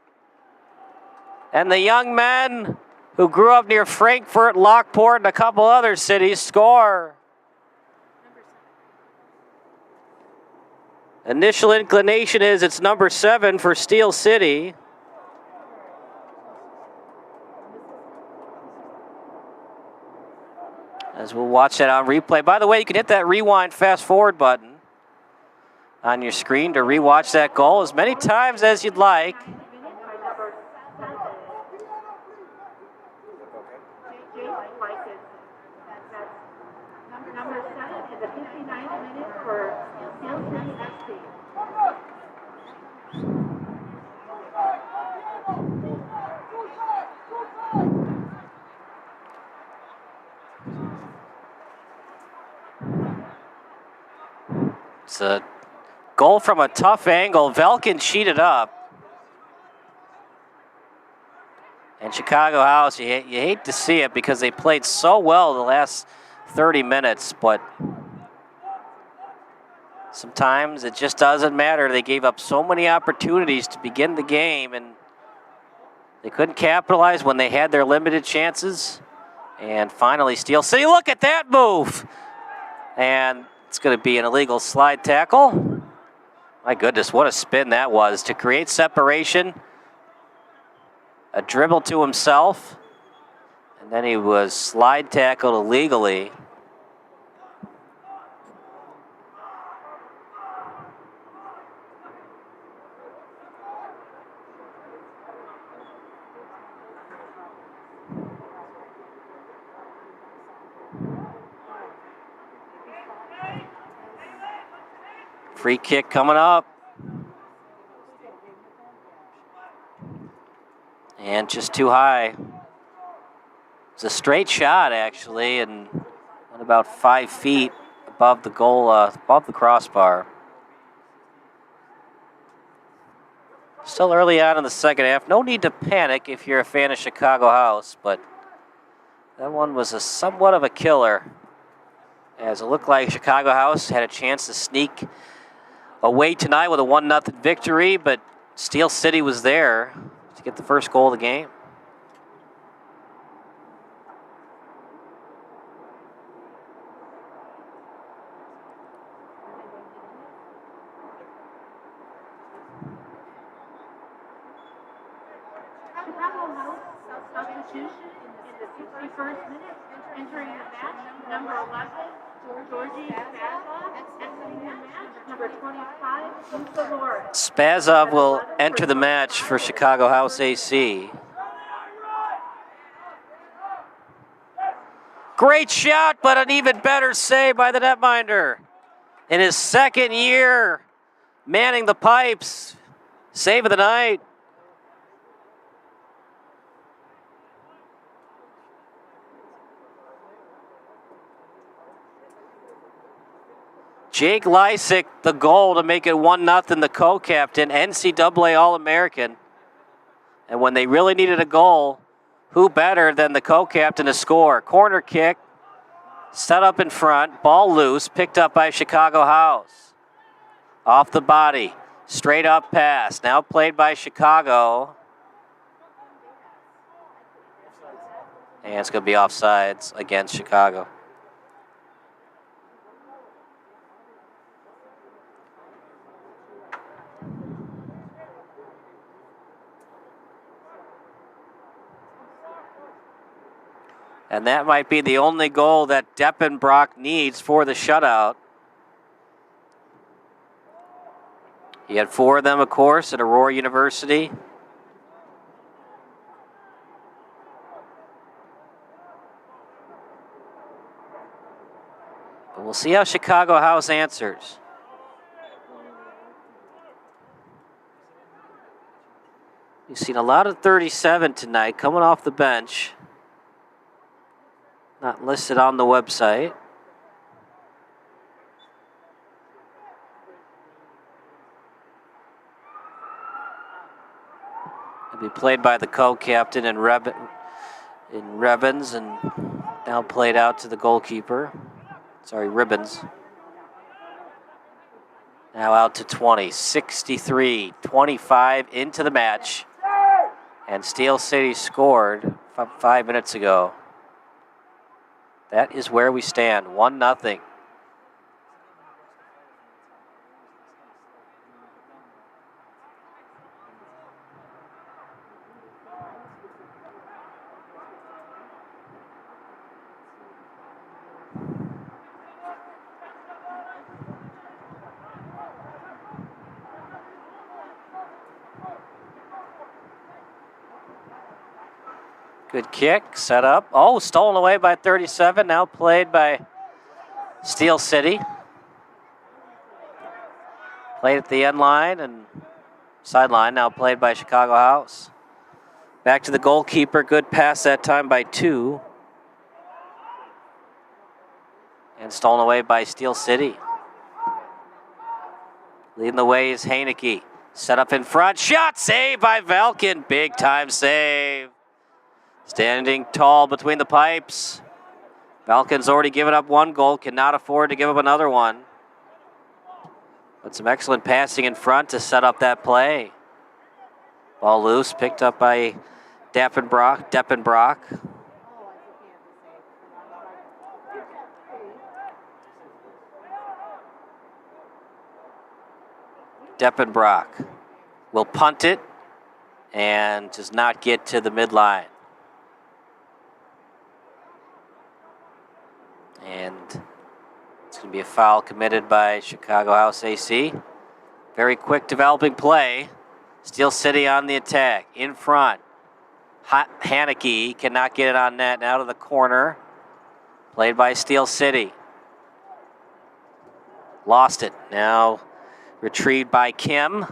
And the young men who grew up near Frankfort, Lockport, and a couple other cities score. Initial inclination is it's number 7 for Steel City. as we'll watch that on replay. By the way, you can hit that rewind fast forward button on your screen to rewatch that goal as many times as you'd like. Number 7 in the 59th minute for Steel City FC. It's a goal from a tough angle. Velkin cheated up. And Chicago House, you hate to see it because they played so well the last 30 minutes, but sometimes it just doesn't matter. They gave up so many opportunities to begin the game, and they couldn't capitalize when they had their limited chances. And finally, Steel City, look at that move! And it's going to be an illegal slide tackle. My goodness, what a spin that was to create separation. A dribble to himself, and then he was slide tackled illegally. Free kick coming up. And just too high. It's a straight shot, actually, and went about 5 feet above the goal, above the crossbar. Still early on in the second half. No need to panic if you're a fan of Chicago House, but that one was somewhat of a killer, as it looked like Chicago House had a chance to sneak away tonight with a 1-0 victory, but Steel City was there to get the first goal of the game. Chicago House substitution in the 61st minute, entering the match, number 11, Georgie Spazov, exiting the match, number 25, Spazov will enter the match for Chicago House AC. Great shot, but an even better save by the netminder. In his second year manning the pipes, save of the night. Jake Lysick, the goal to make it 1-0, the co-captain, NCAA All-American. And when they really needed a goal, who better than the co-captain to score? Corner kick, set up in front, ball loose, picked up by Chicago House. Off the body, straight up pass, now played by Chicago. And it's going to be offsides against Chicago. And that might be the only goal that Deppenbrock needs for the shutout. He had 4 of them, of course, at Aurora University. But we'll see how Chicago House answers. We've seen a lot of 37 tonight coming off the bench. Not listed on the website. It'll be played by the co-captain in Rebens, and now played out to the goalkeeper. Sorry, Ribbons. Now out to 20, 63-25 into the match. And Steel City scored 5 minutes ago. That is where we stand, 1-0. Good kick, set up. Oh, stolen away by 37, now played by Steel City. Played at the end line and sideline, now played by Chicago House. Back to the goalkeeper, good pass that time by 2. And stolen away by Steel City. Leading the way is Haneke. Set up in front, shot, save by Valken, big time save. Standing tall between the pipes. Valken's already given up 1 goal, cannot afford to give up another one. But some excellent passing in front to set up that play. Ball loose, picked up by Deppenbrock. Deppenbrock will punt it and does not get to the midline. And it's going to be a foul committed by Chicago House AC. Very quick developing play. Steel City on the attack. In front. Haneke cannot get it on net. Now to the corner. Played by Steel City. Lost it. Now retrieved by Kim.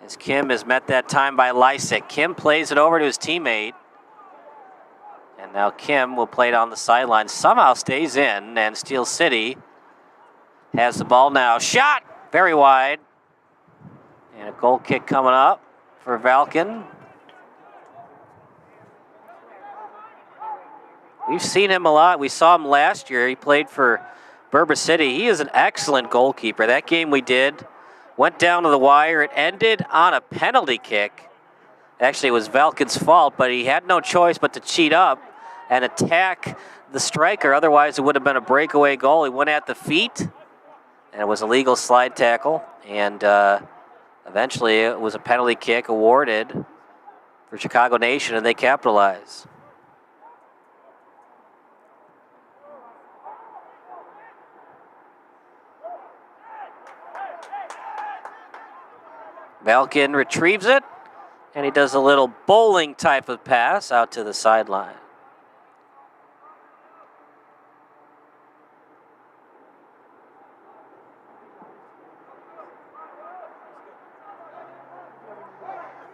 As Kim is met that time by Lysick. Kim plays it over to his teammate. And now Kim will play it on the sideline. Somehow stays in, and Steel City has the ball now. Shot! Very wide. And a goal kick coming up for Valken. We've seen him a lot. We saw him last year. He played for Berber City. He is an excellent goalkeeper. That game we did went down to the wire. It ended on a penalty kick. Actually, it was Valken's fault, but he had no choice but to cheat up and attack the striker. Otherwise, it would have been a breakaway goal. He went at the feet, and it was a legal slide tackle. And eventually, it was a penalty kick awarded for Chicago Nation, and they capitalize. Valken retrieves it, and he does a little bowling type of pass out to the sideline.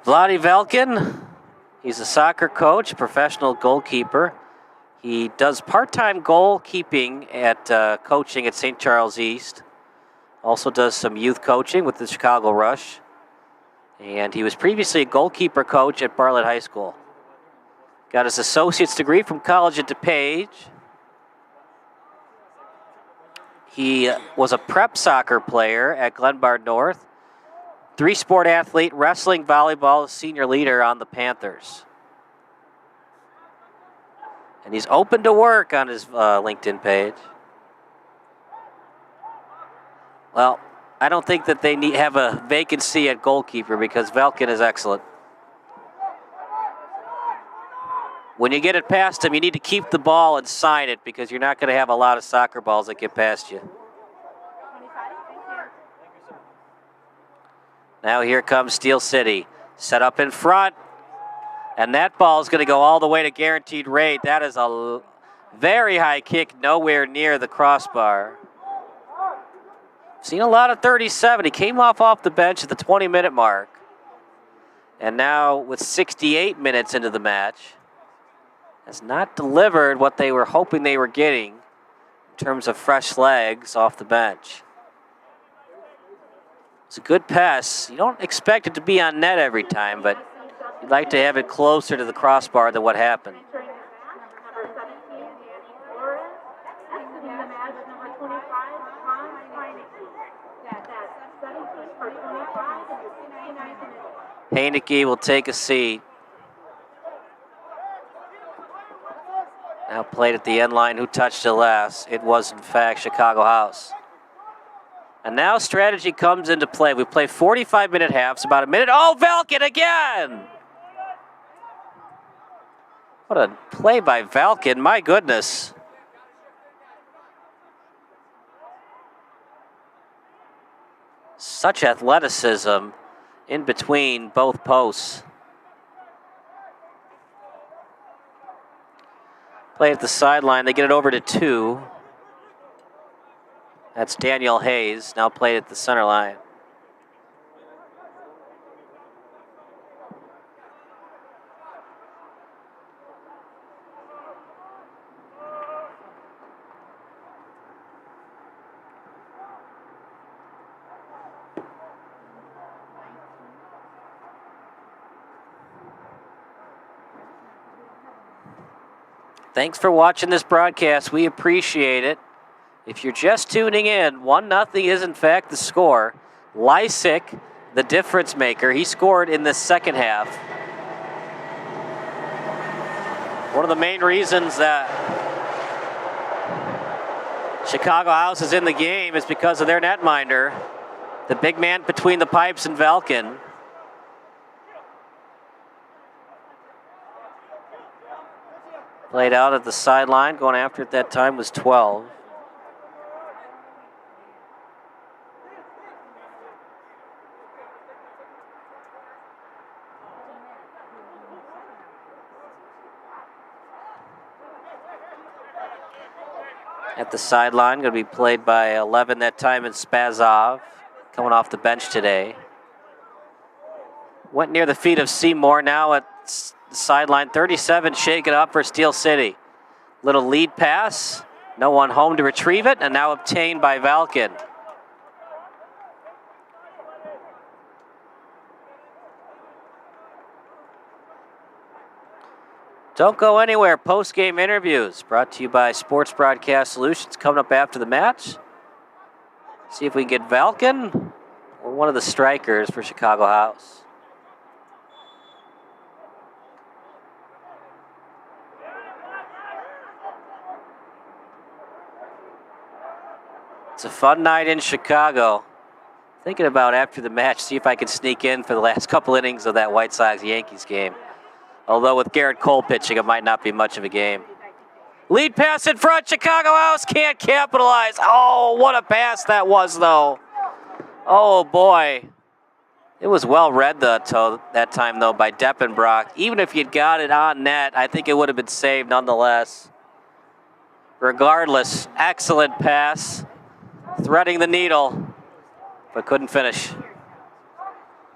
Vladi Valken, he's a soccer coach, professional goalkeeper. He does part-time goalkeeping at coaching at St. Charles East. Also does some youth coaching with the Chicago Rush. And he was previously a goalkeeper coach at Bartlett High School. Got his associate's degree from college at DePage. He was a prep soccer player at Glenbard North. 3-sport athlete, wrestling, volleyball, senior leader on the Panthers. And he's open to work on his LinkedIn page. Well, I don't think that they have a vacancy at goalkeeper because Valken is excellent. When you get it past him, you need to keep the ball and sign it because you're not going to have a lot of soccer balls that get past you. Now here comes Steel City. Set up in front. And that ball is going to go all the way to guaranteed rate. That is a very high kick, nowhere near the crossbar. Seen a lot of 37. He came off the bench at the 20-minute mark. And now with 68 minutes into the match, has not delivered what they were hoping they were getting in terms of fresh legs off the bench. It's a good pass. You don't expect it to be on net every time, but you'd like to have it closer to the crossbar than what happened. Haneke will take a seat. Now played at the end line. Who touched it last? It was, in fact, Chicago House. And now strategy comes into play. We play 45-minute halves, about a minute. Oh, Valken again! What a play by Valken, my goodness. Such athleticism in between both posts. Play at the sideline. They get it over to 2. That's Daniel Hayes, now played at the center line. Thanks for watching this broadcast. We appreciate it. If you're just tuning in, 1-0 is in fact the score. Lysick, the difference maker, he scored in the second half. One of the main reasons that Chicago House is in the game is because of their netminder, the big man between the pipes and Velkin. Played out at the sideline, going after it that time was 12. At the sideline, going to be played by 11 that time in Spazov, coming off the bench today. Went near the feet of Seymour, now at the sideline. 37 shaken up for Steel City. Little lead pass, no one home to retrieve it, and now obtained by Valkin. Don't go anywhere. Post-game interviews brought to you by Sports Broadcast Solutions coming up after the match. See if we can get Valkin or one of the strikers for Chicago House. It's a fun night in Chicago. Thinking about after the match, see if I can sneak in for the last couple innings of that White Sox-Yankees game. Although with Garrett Cole pitching, it might not be much of a game. Lead pass in front, Chicago House can't capitalize. Oh, what a pass that was, though. Oh, boy. It was well read that time, though, by Deppenbrock. Even if you'd got it on net, I think it would have been saved nonetheless. Regardless, excellent pass. Threading the needle, but couldn't finish.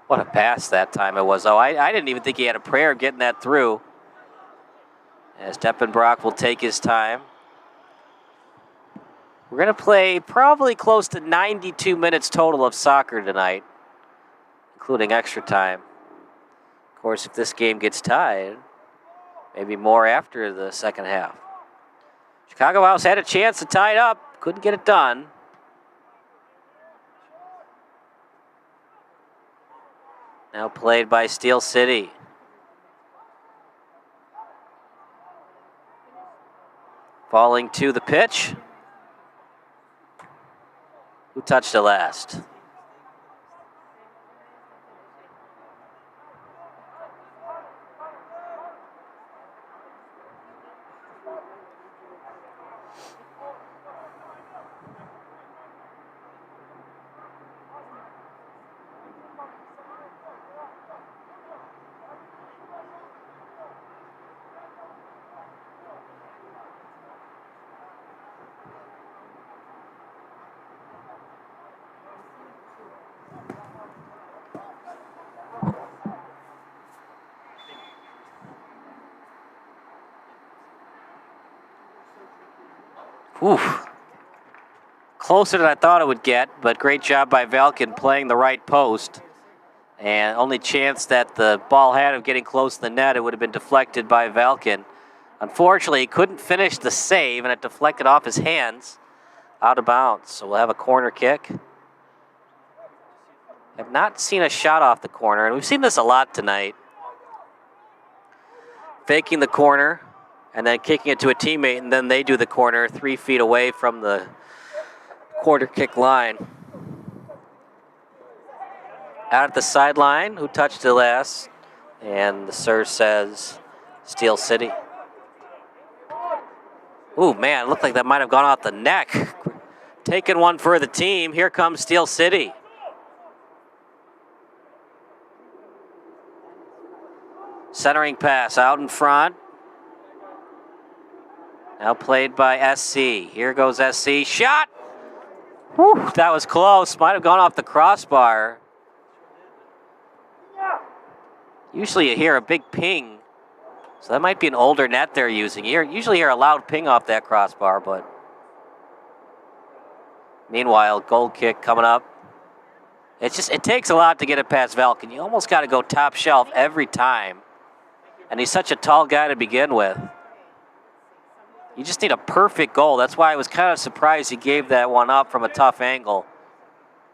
What a pass that time it was. Oh, I didn't even think he had a prayer of getting that through. As Deppenbrock will take his time. We're going to play probably close to 92 minutes total of soccer tonight, including extra time. Of course, if this game gets tied, maybe more after the second half. Chicago House had a chance to tie it up, couldn't get it done. Now played by Steel City. Falling to the pitch. Who touched it last? Oof. Closer than I thought it would get, but great job by Valkin playing the right post. And only chance that the ball had of getting close to the net, it would have been deflected by Valkin. Unfortunately, he couldn't finish the save, and it deflected off his hands out of bounds. So we'll have a corner kick. Have not seen a shot off the corner, and we've seen this a lot tonight. Faking the corner, and then kicking it to a teammate, and then they do the corner 3 feet away from the quarter kick line. Out at the sideline, who touched it last? And the sir says Steel City. Ooh, man, looked like that might have gone off the neck. Taking one for the team. Here comes Steel City. Centering pass out in front. Now played by SC. Here goes SC. Shot! Whew, that was close. Might have gone off the crossbar. Usually you hear a big ping. So that might be an older net they're using. You usually hear a loud ping off that crossbar, but meanwhile, goal kick coming up. It takes a lot to get it past Velkin. You almost got to go top shelf every time. And he's such a tall guy to begin with. You just need a perfect goal. That's why I was kind of surprised he gave that one up from a tough angle.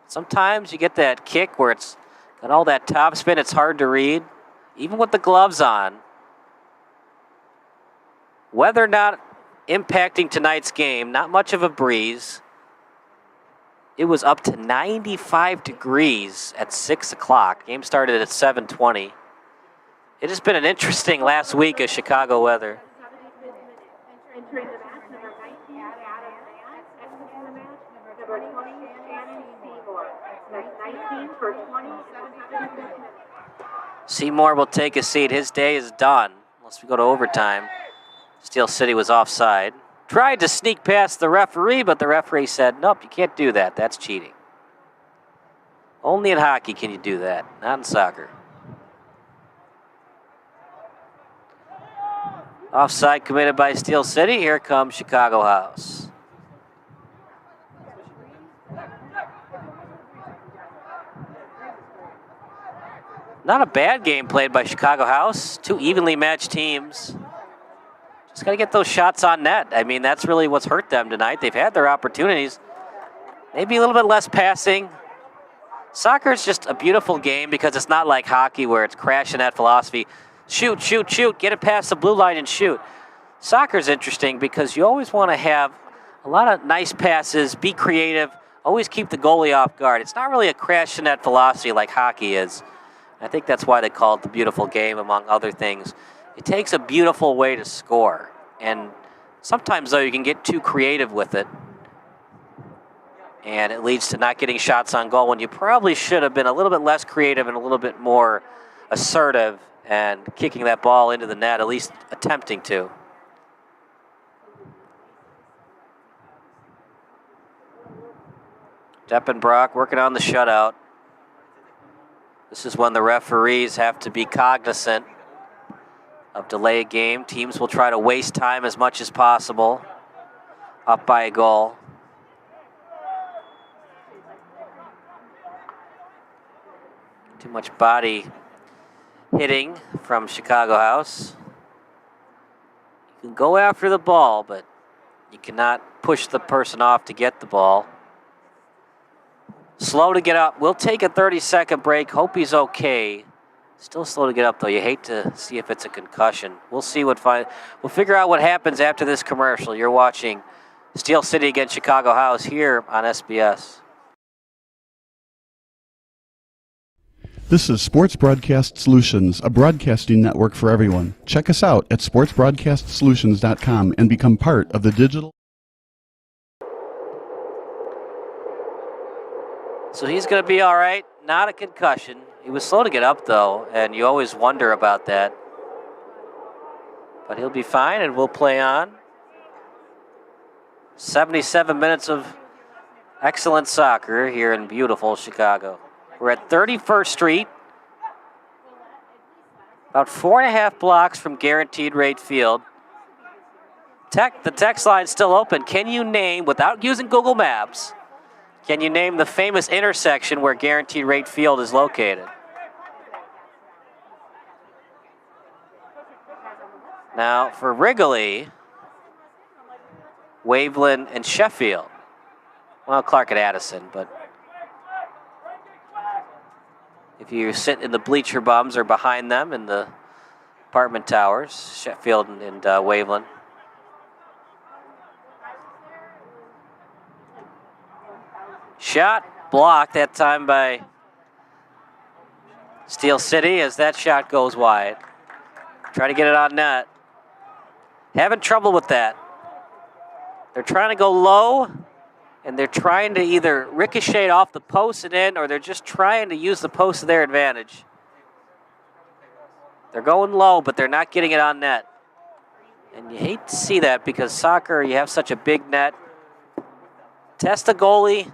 Sometimes you get that kick where it's got all that top spin. It's hard to read, even with the gloves on. Weather not impacting tonight's game. Not much of a breeze. It was up to 95 degrees at 6 o'clock. Game started at 7:20. It has been an interesting last week of Chicago weather. Entering the match, number 19, Adam Mann. Exiting the match, number 20, Shannon Seymour. That's 19 for 20, 7 minutes. Seymour will take a seat. His day is done, unless we go to overtime. Steel City was offside. Tried to sneak past the referee, but the referee said, nope, you can't do that. That's cheating. Only in hockey can you do that, not in soccer. Offside committed by Steel City. Here comes Chicago House. Not a bad game played by Chicago House. Two evenly matched teams. Just got to get those shots on net. I mean, that's really what's hurt them tonight. They've had their opportunities. Maybe a little bit less passing. Soccer is just a beautiful game because it's not like hockey where it's crash and net philosophy. Shoot, shoot, shoot. Get it past the blue line and shoot. Soccer's interesting because you always want to have a lot of nice passes, be creative, always keep the goalie off guard. It's not really a crash and net philosophy like hockey is. I think that's why they call it the beautiful game, among other things. It takes a beautiful way to score. And sometimes, though, you can get too creative with it. And it leads to not getting shots on goal when you probably should have been a little bit less creative and a little bit more assertive and kicking that ball into the net, at least attempting to. Deppenbrock working on the shutout. This is when the referees have to be cognizant of delay a game. Teams will try to waste time as much as possible. Up by a goal. Too much body hitting from Chicago House. You can go after the ball, but you cannot push the person off to get the ball. Slow to get up. We'll take a 30-second break. Hope he's okay. Still slow to get up, though. You hate to see if it's a concussion. We'll see we'll figure out what happens after this commercial. You're watching Steel City against Chicago House here on SBS. This is Sports Broadcast Solutions, a broadcasting network for everyone. Check us out at sportsbroadcastsolutions.com and become part of the digital. So he's going to be all right. Not a concussion. He was slow to get up, though, and you always wonder about that. But he'll be fine, and we'll play on. 77 minutes of excellent soccer here in beautiful Chicago. We're at 31st Street, about 4.5 blocks from Guaranteed Rate Field. The text line's still open. Can you name, without using Google Maps, can you name the famous intersection where Guaranteed Rate Field is located? Now, for Wrigley, Waveland, and Sheffield. Well, Clark and Addison, but if you sit in the bleacher bums or behind them in the apartment towers, Sheffield and Waveland. Shot blocked that time by Steel City as that shot goes wide. Try to get it on net. Having trouble with that. They're trying to go low, and they're trying to either ricochet off the post and in, or they're just trying to use the post to their advantage. They're going low, but they're not getting it on net. And you hate to see that because soccer, you have such a big net. Test the goalie.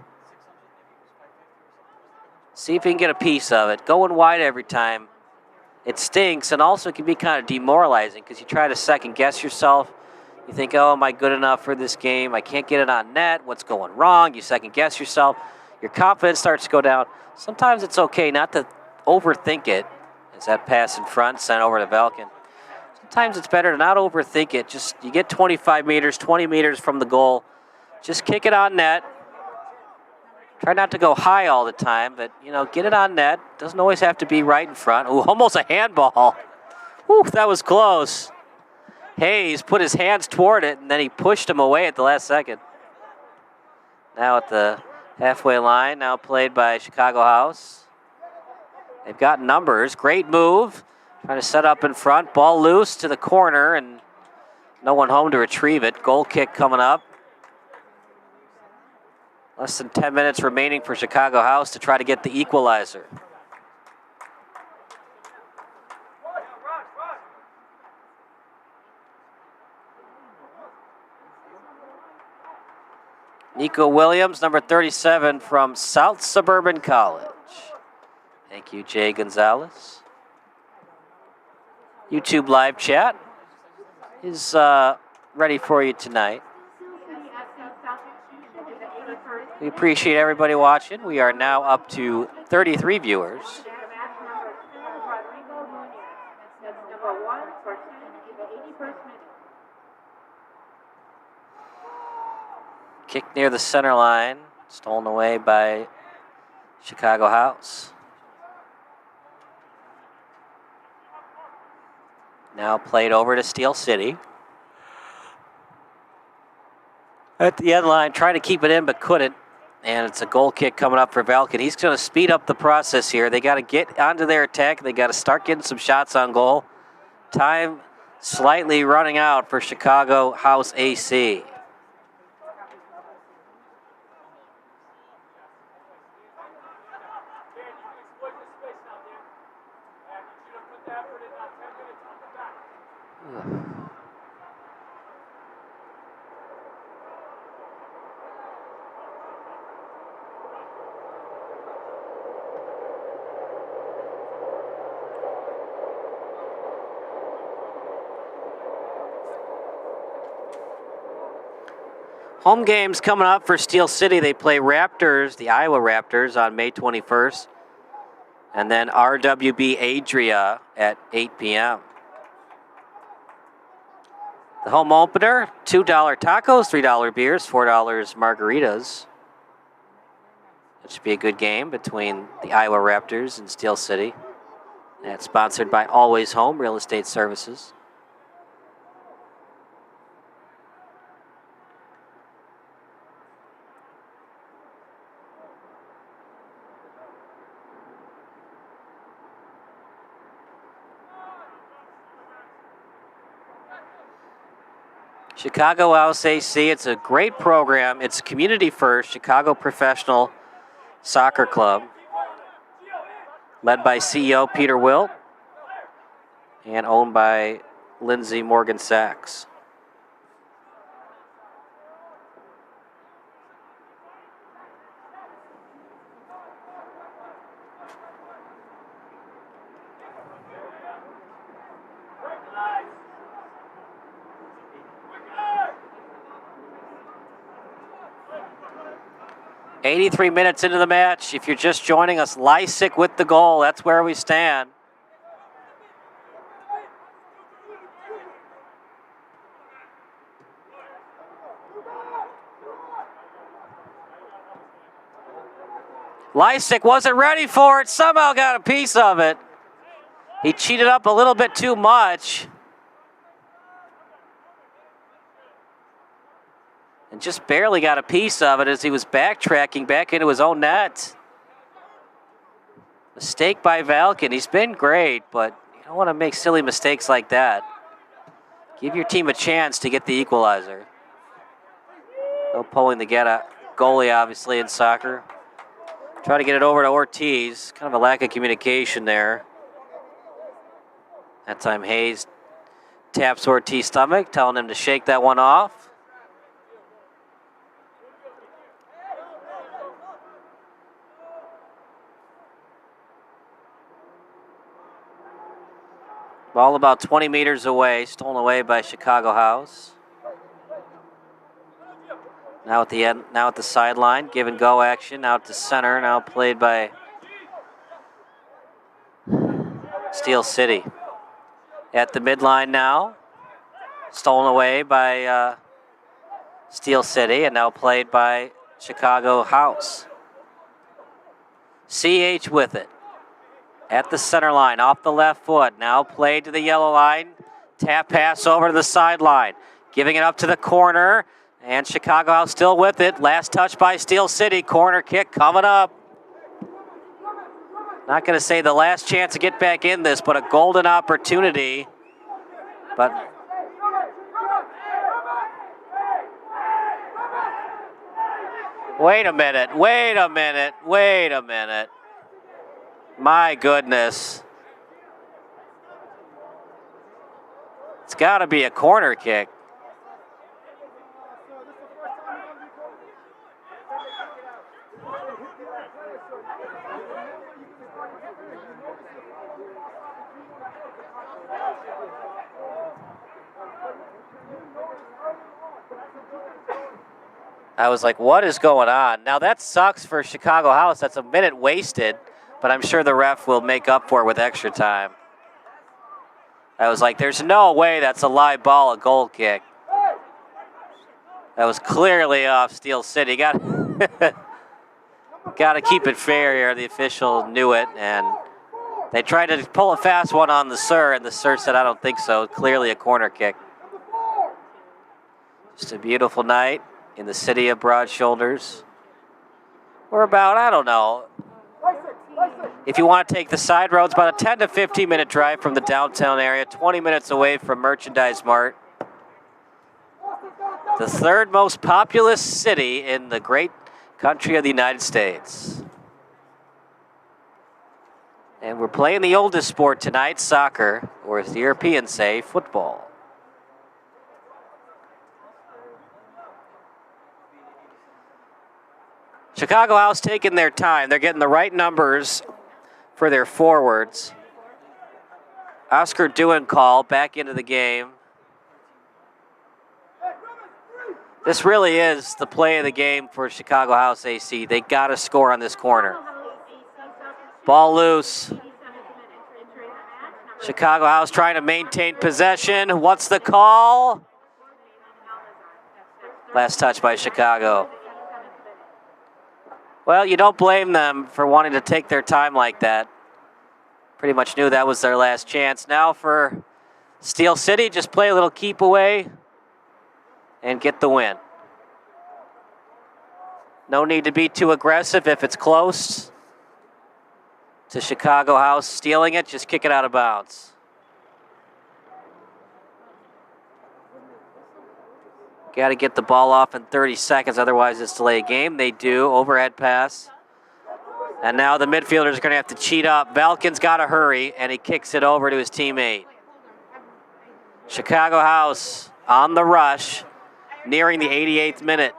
See if you can get a piece of it. Going wide every time, it stinks, and also it can be kind of demoralizing because you try to second guess yourself. You think, oh, am I good enough for this game? I can't get it on net. What's going wrong? You second guess yourself. Your confidence starts to go down. Sometimes it's okay not to overthink it. Is that pass in front sent over to Valken? Sometimes it's better to not overthink it. Just you get 25 meters, 20 meters from the goal. Just kick it on net. Try not to go high all the time, but, get it on net. Doesn't always have to be right in front. Ooh, almost a handball. Whew, that was close. Hayes put his hands toward it, and then he pushed him away at the last second. Now at the halfway line, now played by Chicago House. They've got numbers. Great move. Trying to set up in front. Ball loose to the corner, and no one home to retrieve it. Goal kick coming up. Less than 10 minutes remaining for Chicago House to try to get the equalizer. Nico Williams, number 37 from South Suburban College. Thank you, Jay Gonzalez. YouTube live chat is ready for you tonight. We appreciate everybody watching. We are now up to 33 viewers. Kick near the center line, stolen away by Chicago House. Now played over to Steel City. At the end line, trying to keep it in but couldn't. And it's a goal kick coming up for Valken. He's going to speed up the process here. They got to get onto their attack. They got to start getting some shots on goal. Time slightly running out for Chicago House AC. Home games coming up for Steel City. They play Raptors, the Iowa Raptors, on May 21st. And then RWB Adria at 8 p.m. The home opener, $2 tacos, $3 beers, $4 margaritas. It should be a good game between the Iowa Raptors and Steel City. That's sponsored by Always Home Real Estate Services. Chicago House AC, it's a great program. It's community first, Chicago Professional Soccer Club, led by CEO Peter Wilt and owned by Lindsay Morgan Sachs. .83 minutes into the match. If you're just joining us, Lysick with the goal. That's where we stand. Lysick wasn't ready for it. Somehow got a piece of it. He cheated up a little bit too much. And just barely got a piece of it as he was backtracking back into his own net. Mistake by Valken. He's been great, but you don't want to make silly mistakes like that. Give your team a chance to get the equalizer. No pulling to get a goalie, obviously, in soccer. Try to get it over to Ortiz. Kind of a lack of communication there. That time Hayes taps Ortiz's stomach, telling him to shake that one off. Ball about 20 meters away, stolen away by Chicago House. Now at the end, now at the sideline, give and go action. Out to center, now played by Steel City. At the midline now, stolen away by Steel City, and now played by Chicago House. CH with it. At the center line, off the left foot, now played to the yellow line. Tap pass over to the sideline, giving it up to the corner. And Chicago House still with it. Last touch by Steel City. Corner kick coming up. Not going to say the last chance to get back in this, but a golden opportunity. But wait a minute. My goodness. It's got to be a corner kick. I was like, what is going on? Now that sucks for Chicago House. That's a minute wasted, but I'm sure the ref will make up for it with extra time. I was like, there's no way that's a live ball, a goal kick. That was clearly off Steel City. Got to keep it fair here. The official knew it, and they tried to pull a fast one on the Sir, and the Sir said, I don't think so. Clearly a corner kick. Just a beautiful night in the city of Broad Shoulders. We're about, I don't know, if you want to take the side roads, about a 10 to 15 minute drive from the downtown area, 20 minutes away from Merchandise Mart. The third most populous city in the great country of the United States. And we're playing the oldest sport tonight, soccer, or as the Europeans say, football. Chicago House taking their time. They're getting the right numbers for their forwards. Oscar Duencall back into the game. This really is the play of the game for Chicago House AC. They got to score on this corner. Ball loose. Chicago House trying to maintain possession. What's the call? Last touch by Chicago. Well, you don't blame them for wanting to take their time like that. Pretty much knew that was their last chance. Now for Steel City, just play a little keep away and get the win. No need to be too aggressive if it's close to Chicago House stealing it, just kick it out of bounds. Got to get the ball off in 30 seconds, otherwise it's delayed game. They do. Overhead pass. And now the midfielders are going to have to cheat up. Valkin's got to hurry, and he kicks it over to his teammate. Chicago House on the rush, nearing the 88th minute.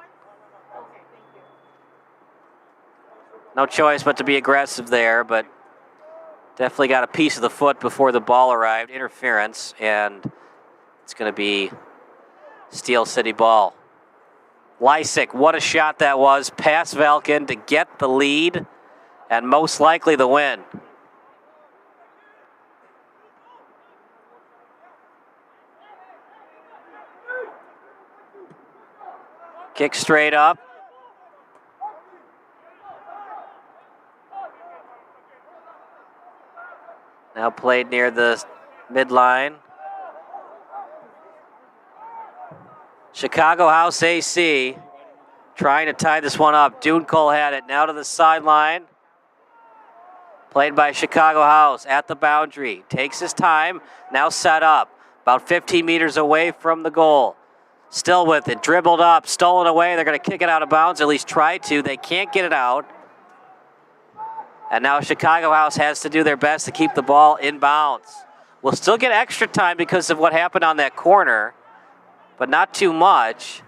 No choice but to be aggressive there, but definitely got a piece of the foot before the ball arrived. Interference, and it's going to be Steel City ball. Lysick, what a shot that was. Past Valkin to get the lead and most likely the win. Kick straight up. Now played near the midline. Chicago House AC trying to tie this one up. Duencole had it. Now to the sideline. Played by Chicago House at the boundary. Takes his time. Now set up. About 15 meters away from the goal. Still with it. Dribbled up. Stolen away. They're going to kick it out of bounds. At least try to. They can't get it out. And now Chicago House has to do their best to keep the ball in bounds. We'll still get extra time because of what happened on that corner, but not too much.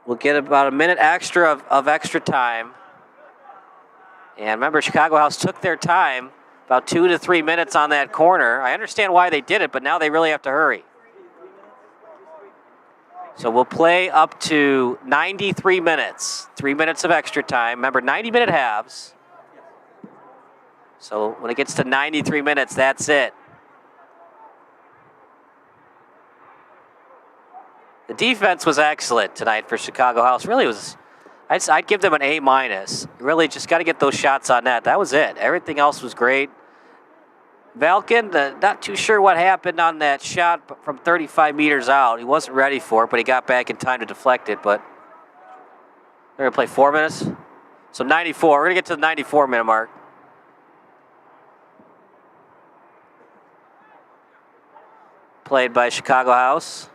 We'll get about a minute extra of extra time. And remember, Chicago House took their time, about 2 to 3 minutes on that corner. I understand why they did it, but now they really have to hurry. So we'll play up to 93 minutes, 3 minutes of extra time. Remember, 90-minute halves. So when it gets to 93 minutes, that's it. The defense was excellent tonight for Chicago House. Really was, I'd give them an A-. Really just got to get those shots on net. That was it. Everything else was great. Valken, not too sure what happened on that shot from 35 meters out. He wasn't ready for it, but he got back in time to deflect it. But they're going to play 4 minutes. So 94. We're going to get to the 94-minute mark. Played by Chicago House.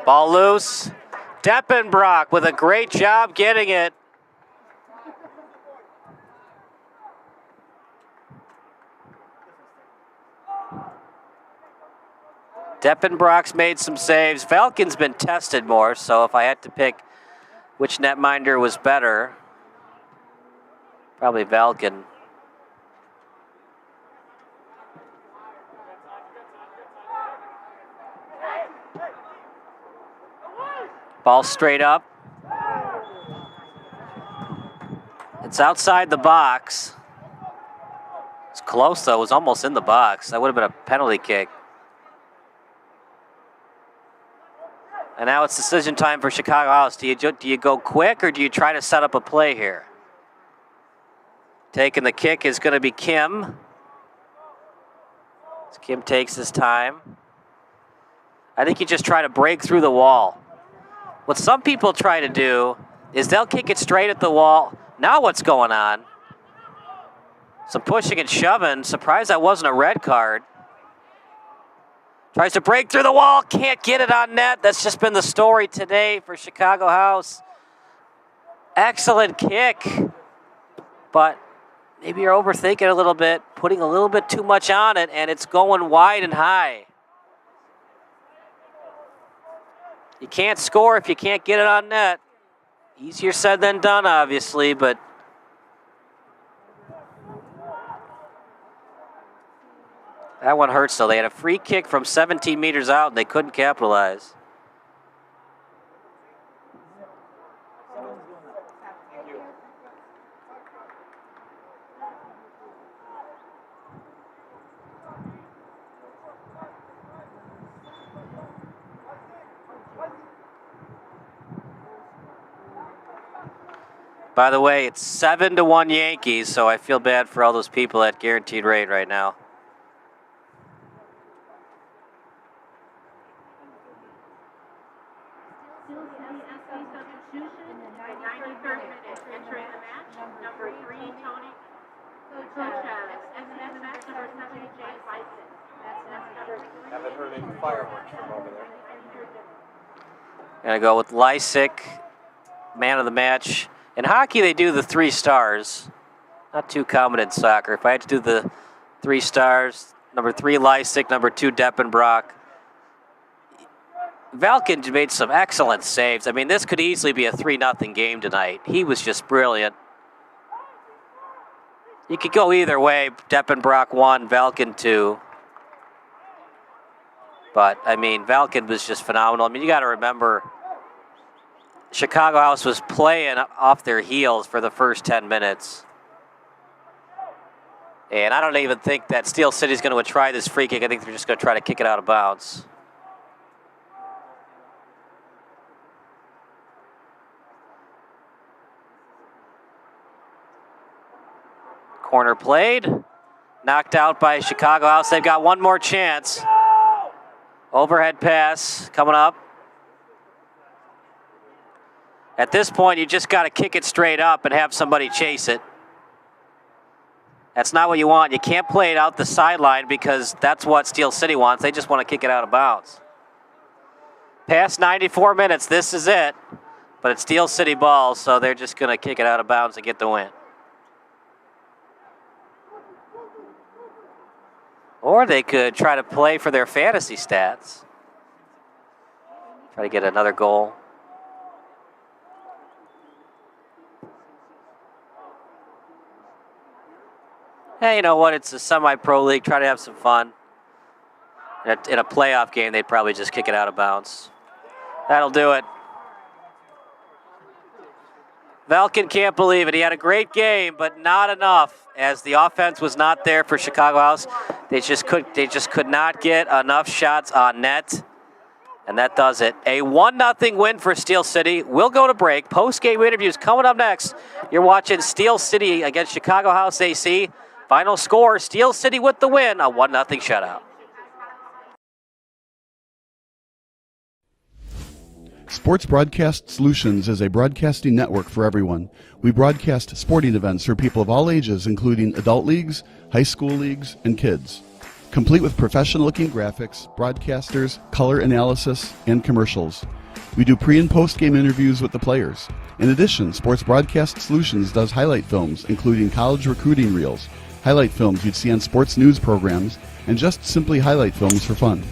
Ball loose. Deppenbrock with a great job getting it. Deppenbrock's made some saves. Valken's been tested more, so if I had to pick which netminder was better, probably Valken. Ball straight up. It's outside the box. It's close, though. It was almost in the box. That would have been a penalty kick. And now it's decision time for Chicago House. Do you go quick or do you try to set up a play here? Taking the kick is going to be Kim. As Kim takes his time. I think you just try to break through the wall. What some people try to do is they'll kick it straight at the wall. Now what's going on? Some pushing and shoving. Surprised that wasn't a red card. Tries to break through the wall. Can't get it on net. That's just been the story today for Chicago House. Excellent kick. But maybe you're overthinking a little bit, putting a little bit too much on it, and it's going wide and high. You can't score if you can't get it on net. Easier said than done, obviously, but that one hurts, though. They had a free kick from 17 meters out, and they couldn't capitalize. By the way, it's 7-1 Yankees, so I feel bad for all those people at guaranteed rate right now. Haven't heard any fireworks from over there. Gonna go with Lysick, man of the match. In hockey, they do the 3 stars. Not too common in soccer. If I had to do the 3 stars, number 3 Lysick, number 2 Deppenbrock. Valken made some excellent saves. I mean, this could easily be a 3-0 game tonight. He was just brilliant. You could go either way. Deppenbrock 1, Valken 2. But, I mean, Valken was just phenomenal. I mean, you got to remember, Chicago House was playing off their heels for the first 10 minutes. And I don't even think that Steel City's going to try this free kick. I think they're just going to try to kick it out of bounds. Corner played. Knocked out by Chicago House. They've got one more chance. Overhead pass coming up. At this point, you just got to kick it straight up and have somebody chase it. That's not what you want. You can't play it out the sideline because that's what Steel City wants. They just want to kick it out of bounds. Past 94 minutes, this is it. But it's Steel City ball, so they're just going to kick it out of bounds and get the win. Or they could try to play for their fantasy stats. Try to get another goal. Hey, you know what? It's a semi-pro league. Try to have some fun. In a playoff game, they'd probably just kick it out of bounds. That'll do it. Velkin can't believe it. He had a great game, but not enough, as the offense was not there for Chicago House. They just could not get enough shots on net, and that does it. A 1-0 win for Steel City. We'll go to break. Post-game interviews coming up next. You're watching Steel City against Chicago House AC. Final score, Steel City with the win, a 1-0 shutout. Sports Broadcast Solutions is a broadcasting network for everyone. We broadcast sporting events for people of all ages, including adult leagues, high school leagues, and kids. Complete with professional-looking graphics, broadcasters, color analysis, and commercials. We do pre- and post-game interviews with the players. In addition, Sports Broadcast Solutions does highlight films, including college recruiting reels, highlight films you'd see on sports news programs, and just simply highlight films for fun.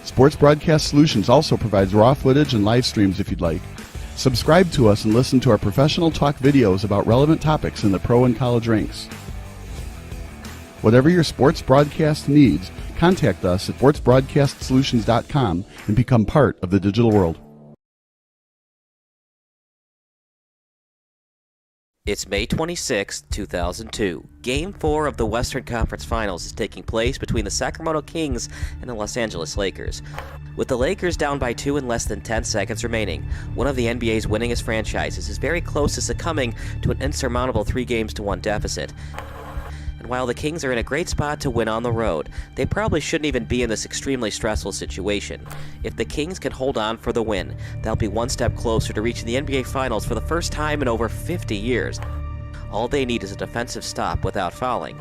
Sports Broadcast Solutions also provides raw footage and live streams if you'd like. Subscribe to us and listen to our professional talk videos about relevant topics in the pro and college ranks. Whatever your sports broadcast needs, contact us at sportsbroadcastsolutions.com and become part of the digital world. It's May 26, 2002. Game 4 of the Western Conference Finals is taking place between the Sacramento Kings and the Los Angeles Lakers. With the Lakers down by 2 in less than 10 seconds remaining, one of the NBA's winningest franchises is very close to succumbing to an insurmountable 3-1 deficit. And while the Kings are in a great spot to win on the road, they probably shouldn't even be in this extremely stressful situation. If the Kings can hold on for the win, they'll be one step closer to reaching the NBA Finals for the first time in over 50 years. All they need is a defensive stop without fouling.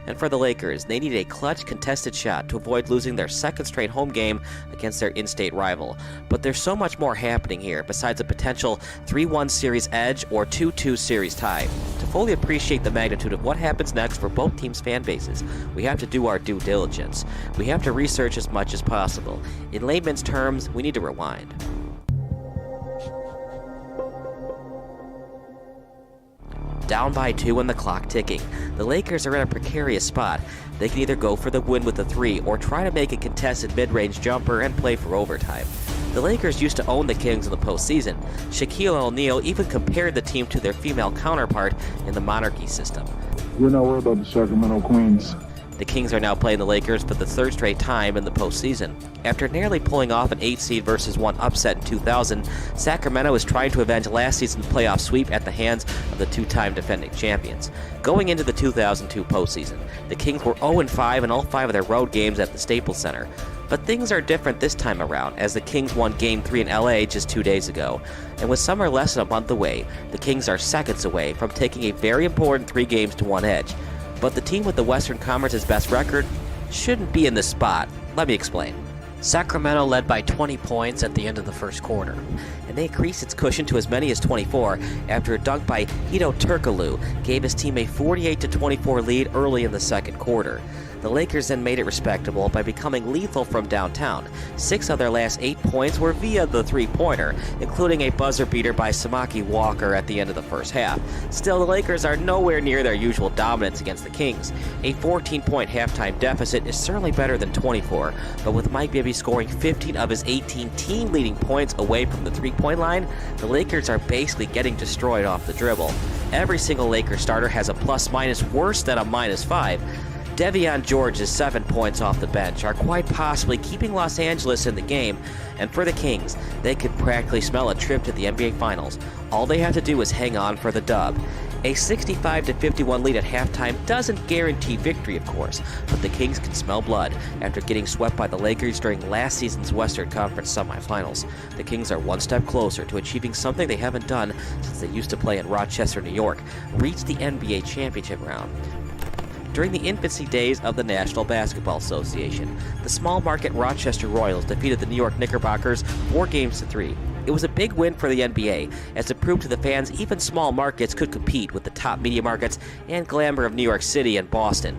And for the Lakers, they need a clutch contested shot to avoid losing their second straight home game against their in-state rival. But there's so much more happening here besides a potential 3-1 series edge or 2-2 series tie. To fully appreciate the magnitude of what happens next for both teams' fan bases, we have to do our due diligence. We have to research as much as possible. In layman's terms, we need to rewind. Down by 2 and the clock ticking. The Lakers are in a precarious spot. They can either go for the win with a 3 or try to make a contested mid-range jumper and play for overtime. The Lakers used to own the Kings in the postseason. Shaquille O'Neal even compared the team to their female counterpart in the monarchy system. We're not worried about the Sacramento Queens. The Kings are now playing the Lakers for the third straight time in the postseason. After nearly pulling off an 8-seed versus 1 upset in 2000, Sacramento is trying to avenge last season's playoff sweep at the hands of the two-time defending champions. Going into the 2002 postseason, the Kings were 0-5 in all 5 of their road games at the Staples Center. But things are different this time around, as the Kings won Game 3 in LA just 2 days ago. And with summer less than a month away, the Kings are seconds away from taking a very important 3-1 edge. But the team with the Western Conference's best record shouldn't be in this spot. Let me explain. Sacramento led by 20 points at the end of the first quarter, and they increased its cushion to as many as 24 after a dunk by Hito Turkoglu gave his team a 48-24 lead early in the second quarter. The Lakers then made it respectable by becoming lethal from downtown. 6 of their last 8 points were via the three-pointer, including a buzzer beater by Samaki Walker at the end of the first half. Still, the Lakers are nowhere near their usual dominance against the Kings. A 14-point halftime deficit is certainly better than 24, but with Mike Bibby scoring 15 of his 18 team-leading points away from the three-point line, the Lakers are basically getting destroyed off the dribble. Every single Lakers starter has a plus-minus worse than a -5. Devion George's 7 points off the bench are quite possibly keeping Los Angeles in the game, and for the Kings, they could practically smell a trip to the NBA Finals. All they have to do is hang on for the dub. A 65-51 lead at halftime doesn't guarantee victory, of course, but the Kings can smell blood after getting swept by the Lakers during last season's Western Conference semifinals. The Kings are one step closer to achieving something they haven't done since they used to play in Rochester, New York, reach the NBA championship round. During the infancy days of the National Basketball Association, the small-market Rochester Royals defeated the New York Knickerbockers 4-3. It was a big win for the NBA, as it proved to the fans even small markets could compete with the top media markets and glamour of New York City and Boston.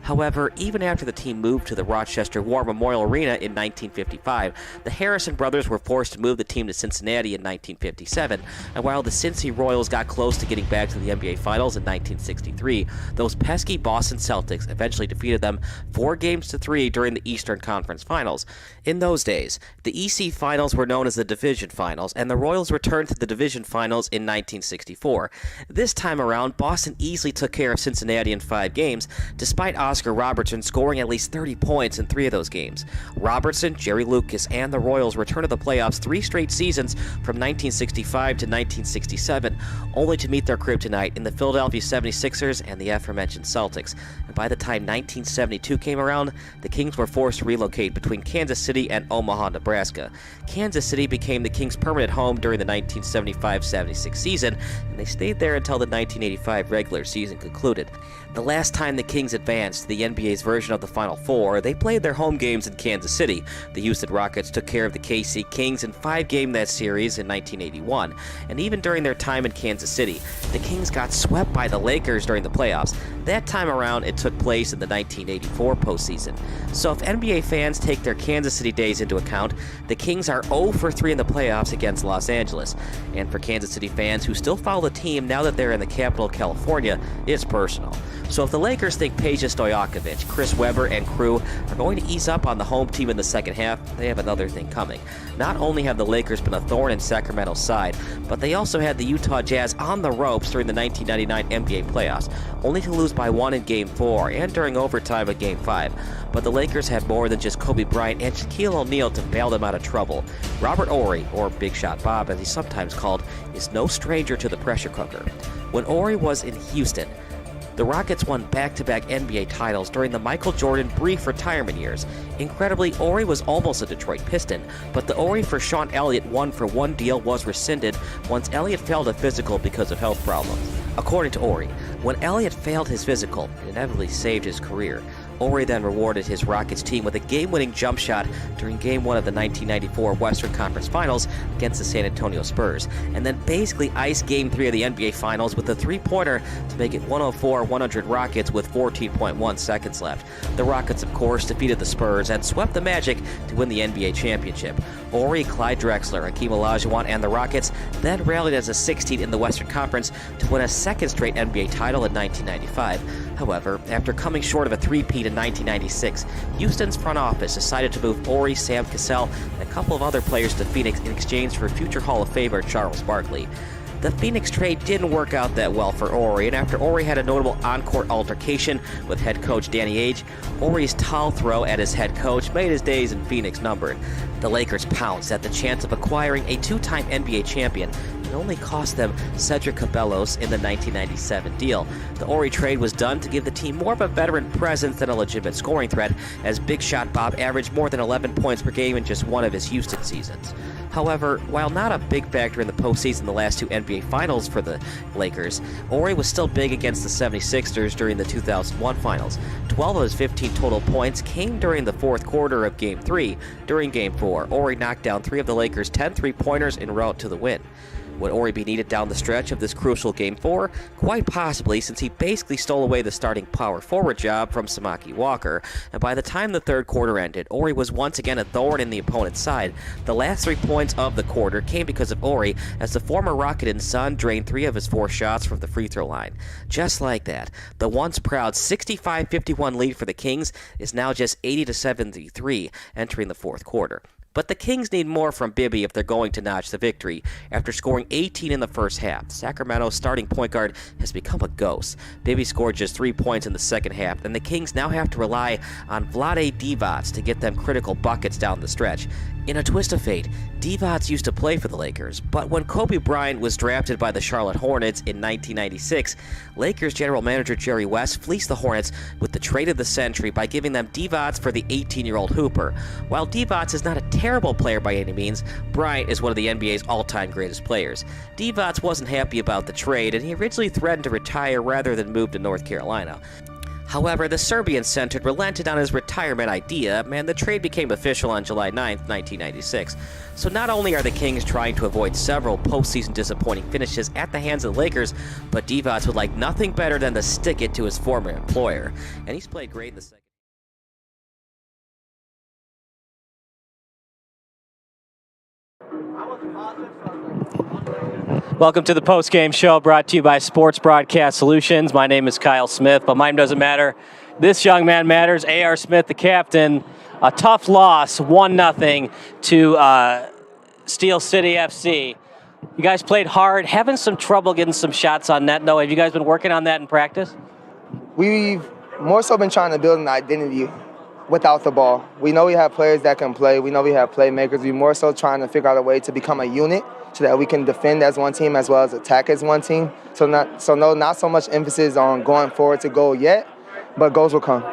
However, even after the team moved to the Rochester War Memorial Arena in 1955, the Harrison brothers were forced to move the team to Cincinnati in 1957, and while the Cincy Royals got close to getting back to the NBA Finals in 1963, those pesky Boston Celtics eventually defeated them 4-3 during the Eastern Conference Finals. In those days, the EC Finals were known as the Division Finals, and the Royals returned to the Division Finals in 1964. This time around, Boston easily took care of Cincinnati in 5 games, despite Oscar Robertson scoring at least 30 points in 3 of those games. Robertson, Jerry Lucas, and the Royals returned to the playoffs 3 straight seasons from 1965 to 1967, only to meet their kryptonite in the Philadelphia 76ers and the aforementioned Celtics. And by the time 1972 came around, the Kings were forced to relocate between Kansas City and Omaha, Nebraska. Kansas City became the Kings' permanent home during the 1975-76 season, and they stayed there until the 1985 regular season concluded. The last time the Kings advanced to the NBA's version of the Final Four, they played their home games in Kansas City. The Houston Rockets took care of the KC Kings in 5 games that series in 1981, and even during their time in Kansas City, the Kings got swept by the Lakers during the playoffs. That time around, it took place in the 1984 postseason. So if NBA fans take their Kansas City days into account, the Kings are 0-3 in the playoffs against Los Angeles. And for Kansas City fans who still follow the team now that they're in the capital of California, it's personal. So if the Lakers think Peja Stojakovic, Chris Webber, and crew are going to ease up on the home team in the second half, they have another thing coming. Not only have the Lakers been a thorn in Sacramento's side, but they also had the Utah Jazz on the ropes during the 1999 NBA playoffs, only to lose by 1 in Game 4 and during overtime in Game 5. But the Lakers had more than just Kobe Bryant and Shaquille O'Neal to bail them out of trouble. Robert Horry, or Big Shot Bob as he's sometimes called, is no stranger to the pressure cooker. When Horry was in Houston, the Rockets won back-to-back NBA titles during the Michael Jordan brief retirement years. Incredibly, Horry was almost a Detroit Piston, but the Horry for Sean Elliott 1-for-1 deal was rescinded once Elliott failed a physical because of health problems. According to Horry, when Elliott failed his physical, it inevitably saved his career. Horry then rewarded his Rockets team with a game-winning jump shot during Game 1 of the 1994 Western Conference Finals against the San Antonio Spurs, and then basically iced Game 3 of the NBA Finals with a three-pointer to make it 104-100 Rockets with 14.1 seconds left. The Rockets, of course, defeated the Spurs and swept the Magic to win the NBA championship. Horry, Clyde Drexler, Hakeem Olajuwon, and the Rockets then rallied as a 16 in the Western Conference to win a second straight NBA title in 1995. However, after coming short of a three-peat in 1996, Houston's front office decided to move Horry, Sam Cassell, and a couple of other players to Phoenix in exchange for future Hall of Famer Charles Barkley. The Phoenix trade didn't work out that well for Horry, and after Horry had a notable on-court altercation with head coach Danny Ainge, Horry's towel throw at his head coach made his days in Phoenix numbered. The Lakers pounced at the chance of acquiring a 2-time NBA champion. It only cost them Cedric Cabellos in the 1997 deal. The Horry trade was done to give the team more of a veteran presence than a legitimate scoring threat, as Big Shot Bob averaged more than 11 points per game in just one of his Houston seasons. However, while not a big factor in the postseason the last 2 NBA Finals for the Lakers, Horry was still big against the 76ers during the 2001 Finals. 12 of his 15 total points came during the fourth quarter of Game 3. During Game 4, Horry knocked down 3 of the Lakers' 10 three-pointers en route to the win. Would Horry be needed down the stretch of this crucial Game 4? Quite possibly, since he basically stole away the starting power forward job from Samaki Walker, and by the time the third quarter ended, Horry was once again a thorn in the opponent's side. The last 3 points of the quarter came because of Horry, as the former Rocket and Sun drained 3 of his 4 shots from the free throw line. Just like that, the once proud 65-51 lead for the Kings is now just 80-73 entering the fourth quarter. But the Kings need more from Bibby if they're going to notch the victory. After scoring 18 in the first half, Sacramento's starting point guard has become a ghost. Bibby scored just 3 points in the second half, and the Kings now have to rely on Vlade Divac to get them critical buckets down the stretch. In a twist of fate, Divac used to play for the Lakers, but when Kobe Bryant was drafted by the Charlotte Hornets in 1996, Lakers general manager Jerry West fleeced the Hornets with the trade of the century by giving them Divac for the 18-year-old Hooper. While Divac is not a terrible player by any means, Bryant is one of the NBA's all-time greatest players. Divac wasn't happy about the trade, and he originally threatened to retire rather than move to North Carolina. However, the Serbian center relented on his retirement idea, and the trade became official on July 9, 1996. So not only are the Kings trying to avoid several postseason disappointing finishes at the hands of the Lakers, but Divac would like nothing better than to stick it to his former employer. And he's played great in the second. Welcome to the post-game show brought to you by Sports Broadcast Solutions. My name is Kyle Smith, but mine doesn't matter. This young man matters. A.R. Smith, the captain. A tough loss, 1-0 to Steel City FC. You guys played hard, having some trouble getting some shots on net, though. Have you guys been working on that in practice? We've more so been trying to build an identity without the ball. We know we have players that can play. We know we have playmakers. We're more so trying to figure out a way to become a unit so that we can defend as one team as well as attack as one team. Not so much emphasis on going forward to goal yet, but goals will come.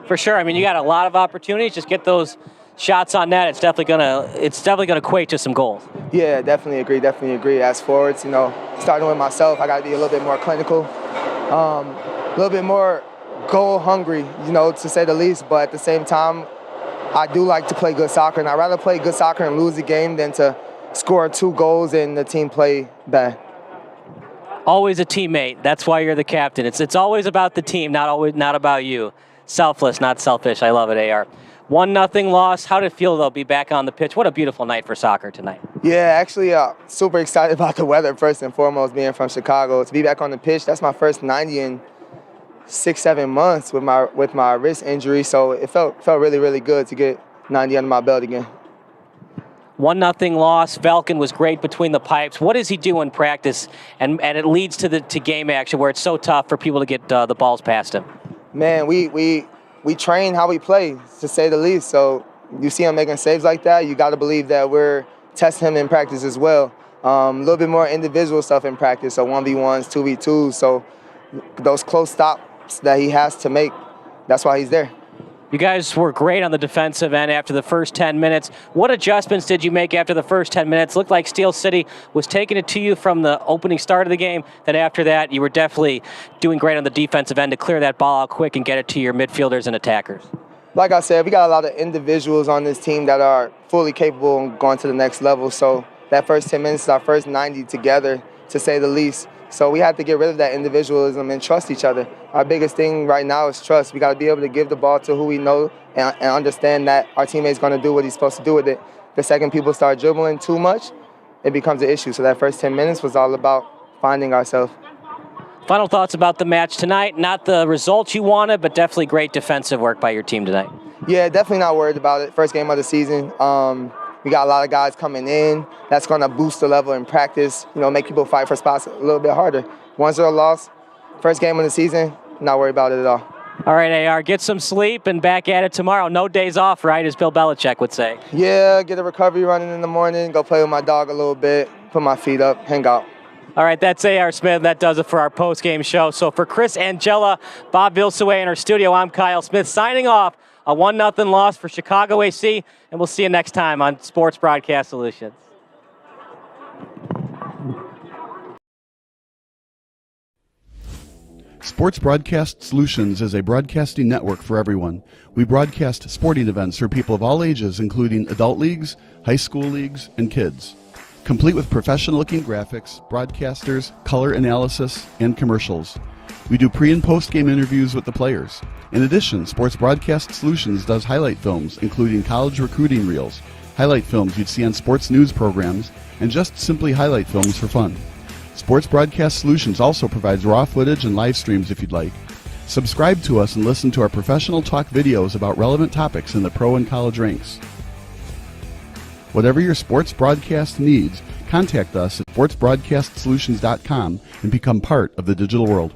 For sure. I mean, you got a lot of opportunities. Just get those shots on net. It's definitely gonna equate to some goals. Yeah, definitely agree. As forwards, starting with myself, I got to be a little bit more clinical, a little bit more goal hungry, to say the least. But at the same time, I do like to play good soccer, and I'd rather play good soccer and lose the game than to score 2 goals and the team play bad. Always a teammate. That's why you're the captain. It's always about the team, not about you. Selfless, not selfish. I love it, AR. 1-0 loss. How did it feel, though, be back on the pitch? What a beautiful night for soccer tonight. Yeah, actually, super excited about the weather, first and foremost, being from Chicago. To be back on the pitch, that's my first 90 in 6-7 months with my wrist injury, so it felt really, really good to get 90 under my belt again. 1-0 loss. Falcon was great between the pipes. What does he do in practice? And it leads to game action where it's so tough for people to get the balls past him. Man, we train how we play, to say the least. So you see him making saves like that, you got to believe that we're testing him in practice as well. A little bit more individual stuff in practice, so 1v1s, 2v2s. So those close stops that he has to make, that's why he's there. You guys were great on the defensive end after the first 10 minutes. What adjustments did you make after the first 10 minutes? Looked like Steel City was taking it to you from the opening start of the game. Then after that, you were definitely doing great on the defensive end to clear that ball out quick and get it to your midfielders and attackers. Like I said, we got a lot of individuals on this team that are fully capable of going to the next level. So that first 10 minutes is our first 90 together, to say the least. So we had to get rid of that individualism and trust each other. Our biggest thing right now is trust. We got to be able to give the ball to who we know and understand that our teammate's going to do what he's supposed to do with it. The second people start dribbling too much, it becomes an issue. So that first 10 minutes was all about finding ourselves. Final thoughts about the match tonight. Not the results you wanted, but definitely great defensive work by your team tonight. Yeah, definitely not worried about it. First game of the season. We got a lot of guys coming in. That's going to boost the level in practice, make people fight for spots a little bit harder. 1-0 loss, first game of the season, not worried about it at all. All right, AR, get some sleep and back at it tomorrow. No days off, right, as Bill Belichick would say. Yeah, get a recovery running in the morning, go play with my dog a little bit, put my feet up, hang out. All right, that's A.R. Smith. That does it for our post-game show. So for Chris Angela, Bob Vilsaway in our studio, I'm Kyle Smith signing off. A 1-0 loss for Chicago AC, and we'll see you next time on Sports Broadcast Solutions. Sports Broadcast Solutions is a broadcasting network for everyone. We broadcast sporting events for people of all ages, including adult leagues, high school leagues, and kids. Complete with professional-looking graphics, broadcasters, color analysis, and commercials. We do pre- and post-game interviews with the players. In addition, Sports Broadcast Solutions does highlight films, including college recruiting reels, highlight films you'd see on sports news programs, and just simply highlight films for fun. Sports Broadcast Solutions also provides raw footage and live streams if you'd like. Subscribe to us and listen to our professional talk videos about relevant topics in the pro and college ranks. Whatever your sports broadcast needs, contact us at sportsbroadcastsolutions.com and become part of the digital world.